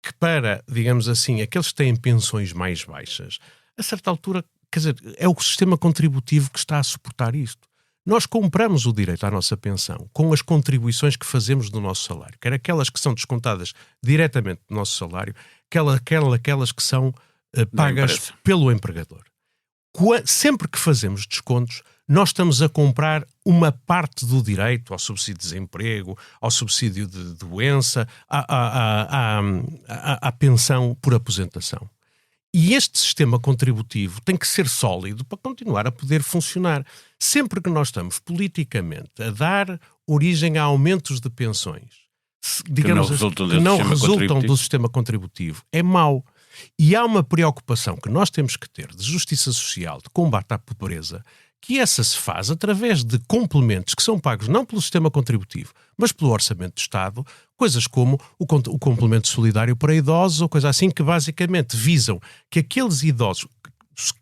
que para, digamos assim, aqueles que têm pensões mais baixas, a certa altura, quer dizer, é o sistema contributivo que está a suportar isto. Nós compramos o direito à nossa pensão com as contribuições que fazemos do nosso salário, quer aquelas que são descontadas diretamente do nosso salário, aquelas que são pagas pelo empregador. Sempre que fazemos descontos, nós estamos a comprar uma parte do direito ao subsídio de desemprego, ao subsídio de doença, à pensão por aposentação. E este sistema contributivo tem que ser sólido para continuar a poder funcionar. Sempre que nós estamos politicamente a dar origem a aumentos de pensões, digamos, que não resultam do sistema contributivo, é mau. E há uma preocupação que nós temos que ter de justiça social, de combate à pobreza, que essa se faz através de complementos que são pagos não pelo sistema contributivo, mas pelo orçamento do Estado, coisas como o complemento solidário para idosos ou coisa assim, que basicamente visam que aqueles idosos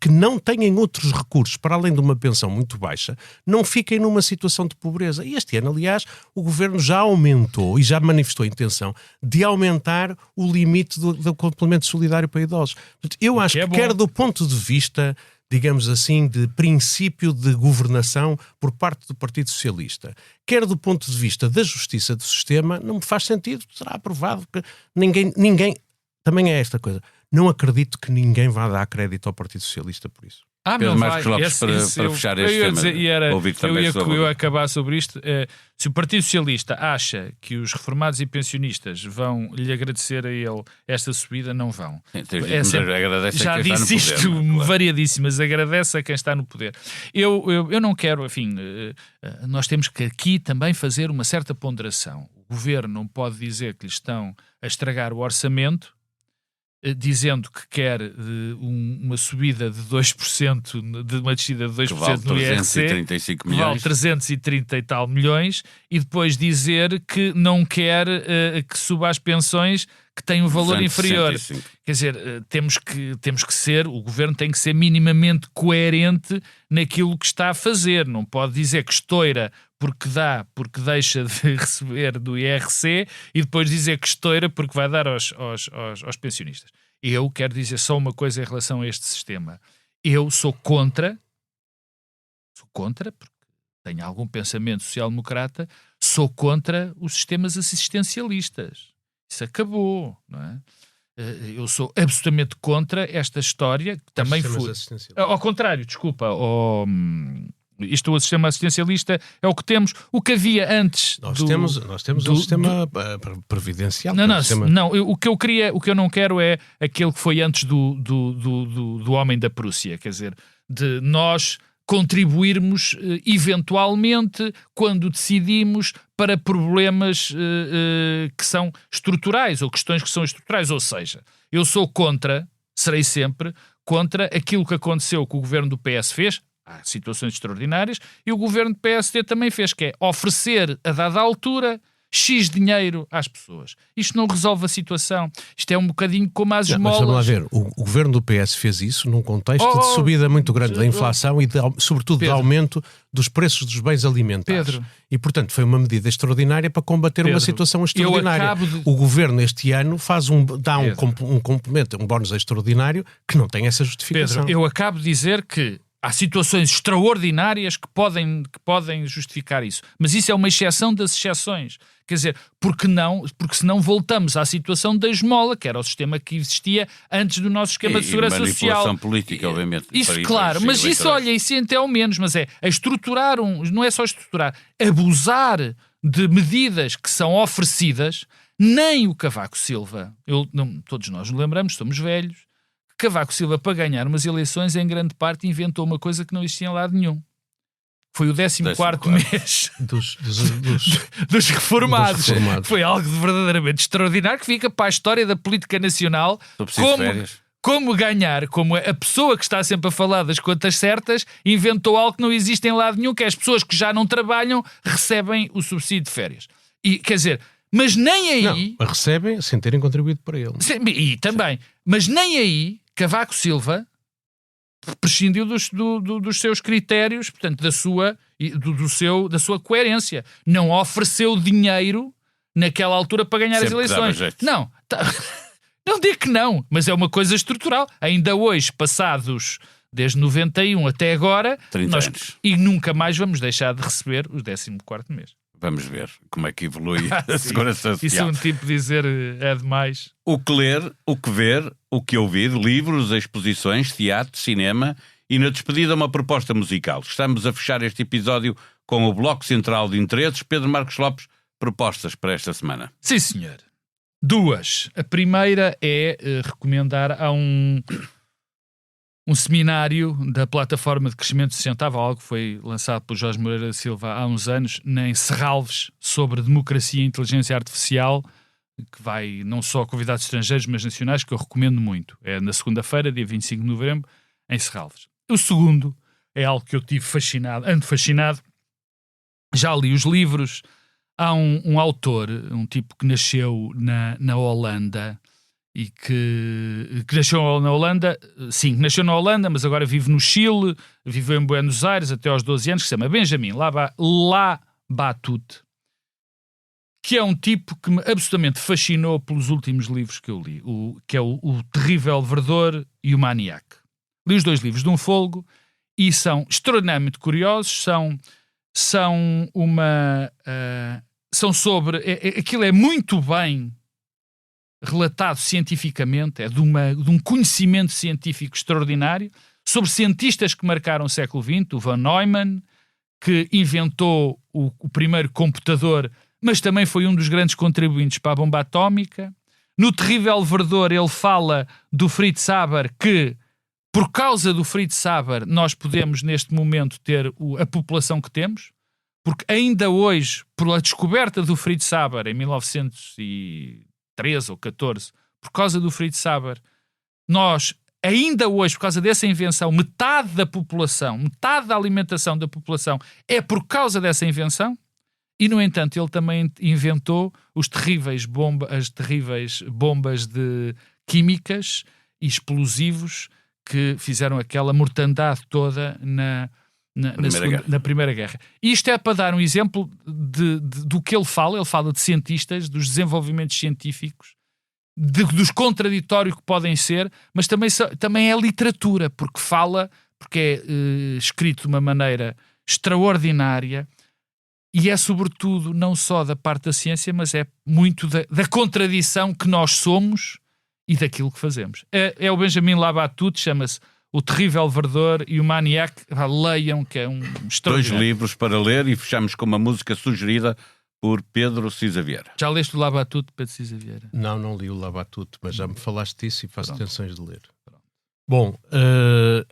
que não têm outros recursos para além de uma pensão muito baixa, não fiquem numa situação de pobreza. E este ano, aliás, o Governo já aumentou e já manifestou a intenção de aumentar o limite do complemento solidário para idosos. Portanto, eu acho que quer do ponto de vista digamos assim, de princípio de governação por parte do Partido Socialista. Quer do ponto de vista da justiça do sistema, não me faz sentido, será aprovado, que ninguém, também é esta coisa, não acredito que ninguém vá dar crédito ao Partido Socialista por isso. Pedro Marcos Lopes, para fechar este tema, eu ia acabar sobre isto. Se o Partido Socialista acha que os reformados e pensionistas vão lhe agradecer a ele esta subida, não vão. Já disse isto variadíssimas, agradece a quem está no poder. Eu não quero, enfim, nós temos que aqui também fazer uma certa ponderação. O Governo não pode dizer que lhe estão a estragar o orçamento, dizendo que quer uma subida de 2%, de uma descida de 2% no IRC, que vale 330 e tal milhões, e depois dizer que não quer que suba as pensões que têm um valor inferior. Quer dizer, temos que ser, o Governo tem que ser minimamente coerente naquilo que está a fazer. Não pode dizer que estoura porque deixa de receber do IRC e depois dizer que estoura porque vai dar aos pensionistas. Eu quero dizer só uma coisa em relação a este sistema. Eu sou contra, porque tenho algum pensamento social-democrata, sou contra os sistemas assistencialistas. Isso acabou, não é? Eu sou absolutamente contra esta história, que também foi... Ao contrário, desculpa, o sistema assistencialista é o que temos, o que havia antes. Nós temos um sistema previdencial. O que eu não quero é aquele que foi antes do homem da Prússia, quer dizer, de nós contribuirmos eventualmente quando decidimos para problemas que são estruturais ou questões que são estruturais, ou seja, eu sou contra, serei sempre contra aquilo que aconteceu que o governo do PS fez. Há situações extraordinárias, e o governo do PSD também fez, que é oferecer a dada altura X dinheiro às pessoas. Isto não resolve a situação. Isto é um bocadinho como as esmolas. Mas vamos lá ver, o governo do PS fez isso num contexto de subida muito grande da inflação e sobretudo de aumento dos preços dos bens alimentares. E, portanto, foi uma medida extraordinária para combater uma situação extraordinária. O governo este ano dá um complemento, um bónus extraordinário que não tem essa justificação. Pedro, eu acabo de dizer que há situações extraordinárias que podem justificar isso. Mas isso é uma exceção das exceções. Quer dizer, porque senão voltamos à situação da esmola, que era o sistema que existia antes do nosso esquema de segurança social. Manipulação política, obviamente. Isso, claro. Mas isso, olha, isso até ao menos. Mas é estruturar não é só estruturar. Abusar de medidas que são oferecidas. Nem o Cavaco Silva, todos nós nos lembramos, somos velhos, Cavaco Silva, para ganhar umas eleições, em grande parte inventou uma coisa que não existia em lado nenhum. Foi o 14º mês dos reformados. Foi algo de verdadeiramente extraordinário que fica para a história da política nacional como a pessoa que está sempre a falar das contas certas inventou algo que não existe em lado nenhum, que é as pessoas que já não trabalham recebem o subsídio de férias. E, quer dizer, mas nem aí... Não, recebem sem terem contribuído para ele. E também. Mas nem aí Cavaco Silva prescindiu dos seus critérios, portanto, da sua coerência. Não ofereceu dinheiro naquela altura para ganhar sempre as eleições. Não digo que não, mas é uma coisa estrutural. Ainda hoje, passados desde 91 até agora, 30 anos. E nunca mais vamos deixar de receber o 14º mês. Vamos ver como é que evolui a segurança social. Isso é um tipo dizer é demais. O que ler, o que ver, o que ouvir, livros, exposições, teatro, cinema e na despedida uma proposta musical. Estamos a fechar este episódio com o Bloco Central de Interesses. Pedro Marcos Lopes, propostas para esta semana. Sim, senhor. 2. A primeira é recomendar a um seminário da Plataforma de Crescimento Sustentável, algo que foi lançado por Jorge Moreira da Silva há uns anos, em Serralves, sobre democracia e inteligência artificial, que vai não só convidados estrangeiros, mas nacionais, que eu recomendo muito. É na segunda-feira, dia 25 de novembro, em Serralves. O segundo é algo que eu tive ando fascinado. Já li os livros. Há um autor, um tipo que nasceu na Holanda, e que nasceu na Holanda, sim, nasceu na Holanda, mas agora vive no Chile, viveu em Buenos Aires até aos 12 anos, que se chama Benjamin Labatut, que é um tipo que me absolutamente fascinou pelos últimos livros que eu li, que é o Terrível Verdor e o Maniac. Li os 2 livros de um fôlego e são extraordinariamente curiosos, são sobre... aquilo é muito bem relatado cientificamente, é de um conhecimento científico extraordinário, sobre cientistas que marcaram o século XX, o von Neumann, que inventou o primeiro computador, mas também foi um dos grandes contribuintes para a bomba atómica. No Terrível Verdor ele fala do Fritz Haber, que por causa do Fritz Haber nós podemos neste momento ter a população que temos, porque ainda hoje, pela descoberta do Fritz Haber em 1913 ou 14, por causa do Fritz Haber, nós ainda hoje, por causa dessa invenção, metade da população, metade da alimentação da população é por causa dessa invenção. E, no entanto, ele também inventou as terríveis bombas de químicas e explosivos que fizeram aquela mortandade toda na Primeira Guerra. E isto é para dar um exemplo do que ele fala. Ele fala de cientistas, dos desenvolvimentos científicos, dos contraditórios que podem ser, mas também é literatura, porque é escrito de uma maneira extraordinária. E é sobretudo não só da parte da ciência, mas é muito da contradição que nós somos e daquilo que fazemos. É o Benjamin Labatut, chama-se O Terrível Verdor e o Maniac. Leiam, que é um extraordinário. 2 livros para ler e fechamos com uma música sugerida por Pedro Cisa Vieira. Já leste o Labatut, Pedro Cisa Vieira? Não li o Labatut, mas já me falaste disso e faço intenções de ler. Pronto. Bom,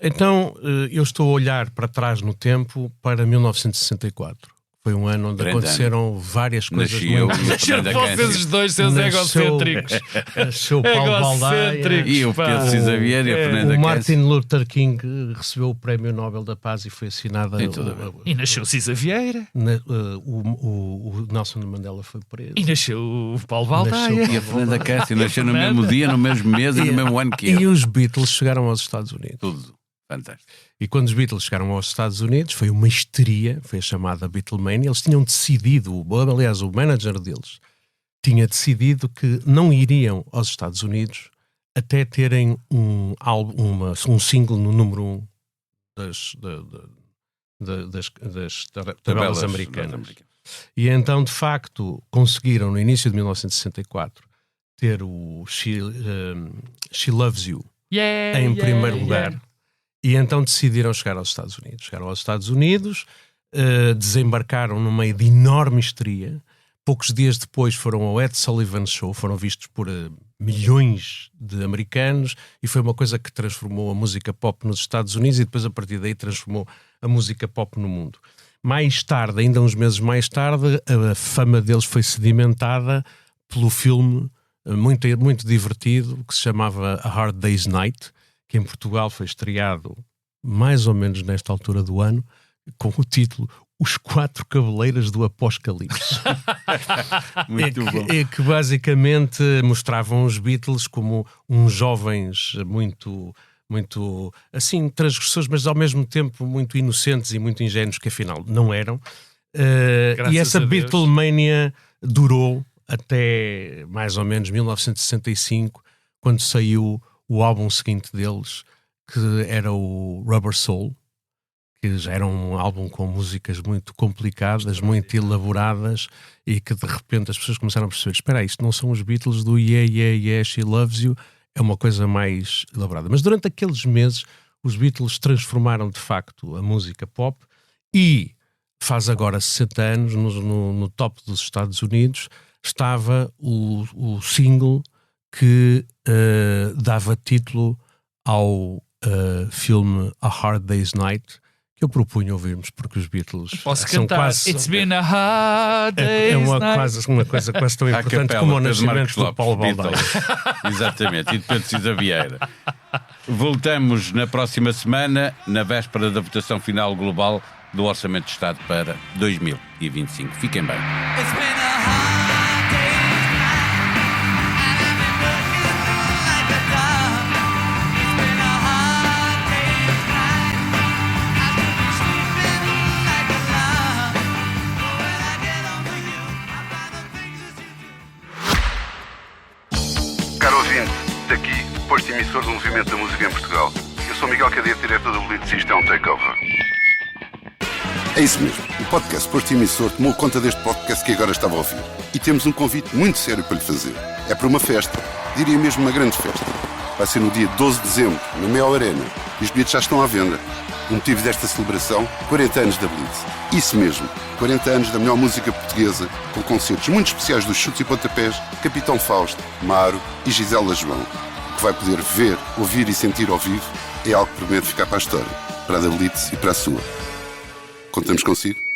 então eu estou a olhar para trás no tempo para 1964. Foi um ano onde aconteceram várias coisas muito... Nasceram vocês os dois, seus egocêntricos. Nasceu o Paulo Baldaia. E o Pedro Cisa Vieira e a Fernanda O Martin Luther King recebeu o Prémio Nobel da Paz e foi assinada... E nasceu Cisa Vieira. O Nelson Mandela foi preso. E nasceu o Paulo Baldaia. E a Fernanda Cássio nasceu no mesmo dia, no mesmo mês e no mesmo ano que ele. E os Beatles chegaram aos Estados Unidos. Tudo. Fantástico. E quando os Beatles chegaram aos Estados Unidos, foi uma histeria, foi a chamada Beatlemania. Eles tinham decidido, aliás, o manager deles tinha decidido que não iriam aos Estados Unidos até terem um single no número 1 das tabelas americanas. E então, de facto, conseguiram, no início de 1964, ter o She Loves You em primeiro lugar. E então decidiram chegar aos Estados Unidos. Chegaram aos Estados Unidos, desembarcaram no meio de enorme histeria. Poucos dias depois foram ao Ed Sullivan Show, foram vistos por milhões de americanos e foi uma coisa que transformou a música pop nos Estados Unidos e depois a partir daí transformou a música pop no mundo. Mais tarde, ainda uns meses mais tarde, a fama deles foi sedimentada pelo filme muito, muito divertido que se chamava A Hard Day's Night, que em Portugal foi estreado mais ou menos nesta altura do ano, com o título Os 4 Cavaleiros do Apocalipse. Muito bom. Que basicamente mostravam os Beatles como uns jovens muito assim, transgressores, mas ao mesmo tempo muito inocentes e muito ingênuos, que afinal não eram. E essa Beatlemania durou até mais ou menos 1965, quando saiu o álbum seguinte deles, que era o Rubber Soul, que já era um álbum com músicas muito complicadas, muito elaboradas, e que de repente as pessoas começaram a perceber, espera aí, isto não são os Beatles do Yeah, Yeah, Yeah, She Loves You, é uma coisa mais elaborada. Mas durante aqueles meses os Beatles transformaram de facto a música pop e faz agora 60 anos, no top dos Estados Unidos, estava o single que dava título ao filme A Hard Day's Night, que eu propunha ouvirmos, porque os Beatles Posso são cantar quase... It's been a hard day's night. Quase uma coisa quase tão importante capela, como o Pedro nascimento Marcos do Lopes, Paulo Baldaia. Beatles. Exatamente, e de Pedro Cisa Vieira. Voltamos na próxima semana, na véspera da votação final global do Orçamento de Estado para 2025. Fiquem bem. Caro ouvinte, daqui, posto emissor do Movimento da Música em Portugal. Eu sou Miguel Cadeia, diretor do Blitz, e isto é um takeover. É isso mesmo. O podcast Posto Emissor tomou conta deste podcast que agora estava a ouvir. E temos um convite muito sério para lhe fazer. É para uma festa, diria mesmo uma grande festa. Vai ser no dia 12 de dezembro, na Mel Arena. E os bilhetes já estão à venda. O motivo desta celebração, 40 anos da Blitz. Isso mesmo, 40 anos da melhor música portuguesa, com concertos muito especiais dos Chutes e Pontapés, Capitão Fausto, Maro e Gisela João. O que vai poder ver, ouvir e sentir ao vivo é algo que promete ficar para a história, para a da Blitz e para a sua. Contamos consigo?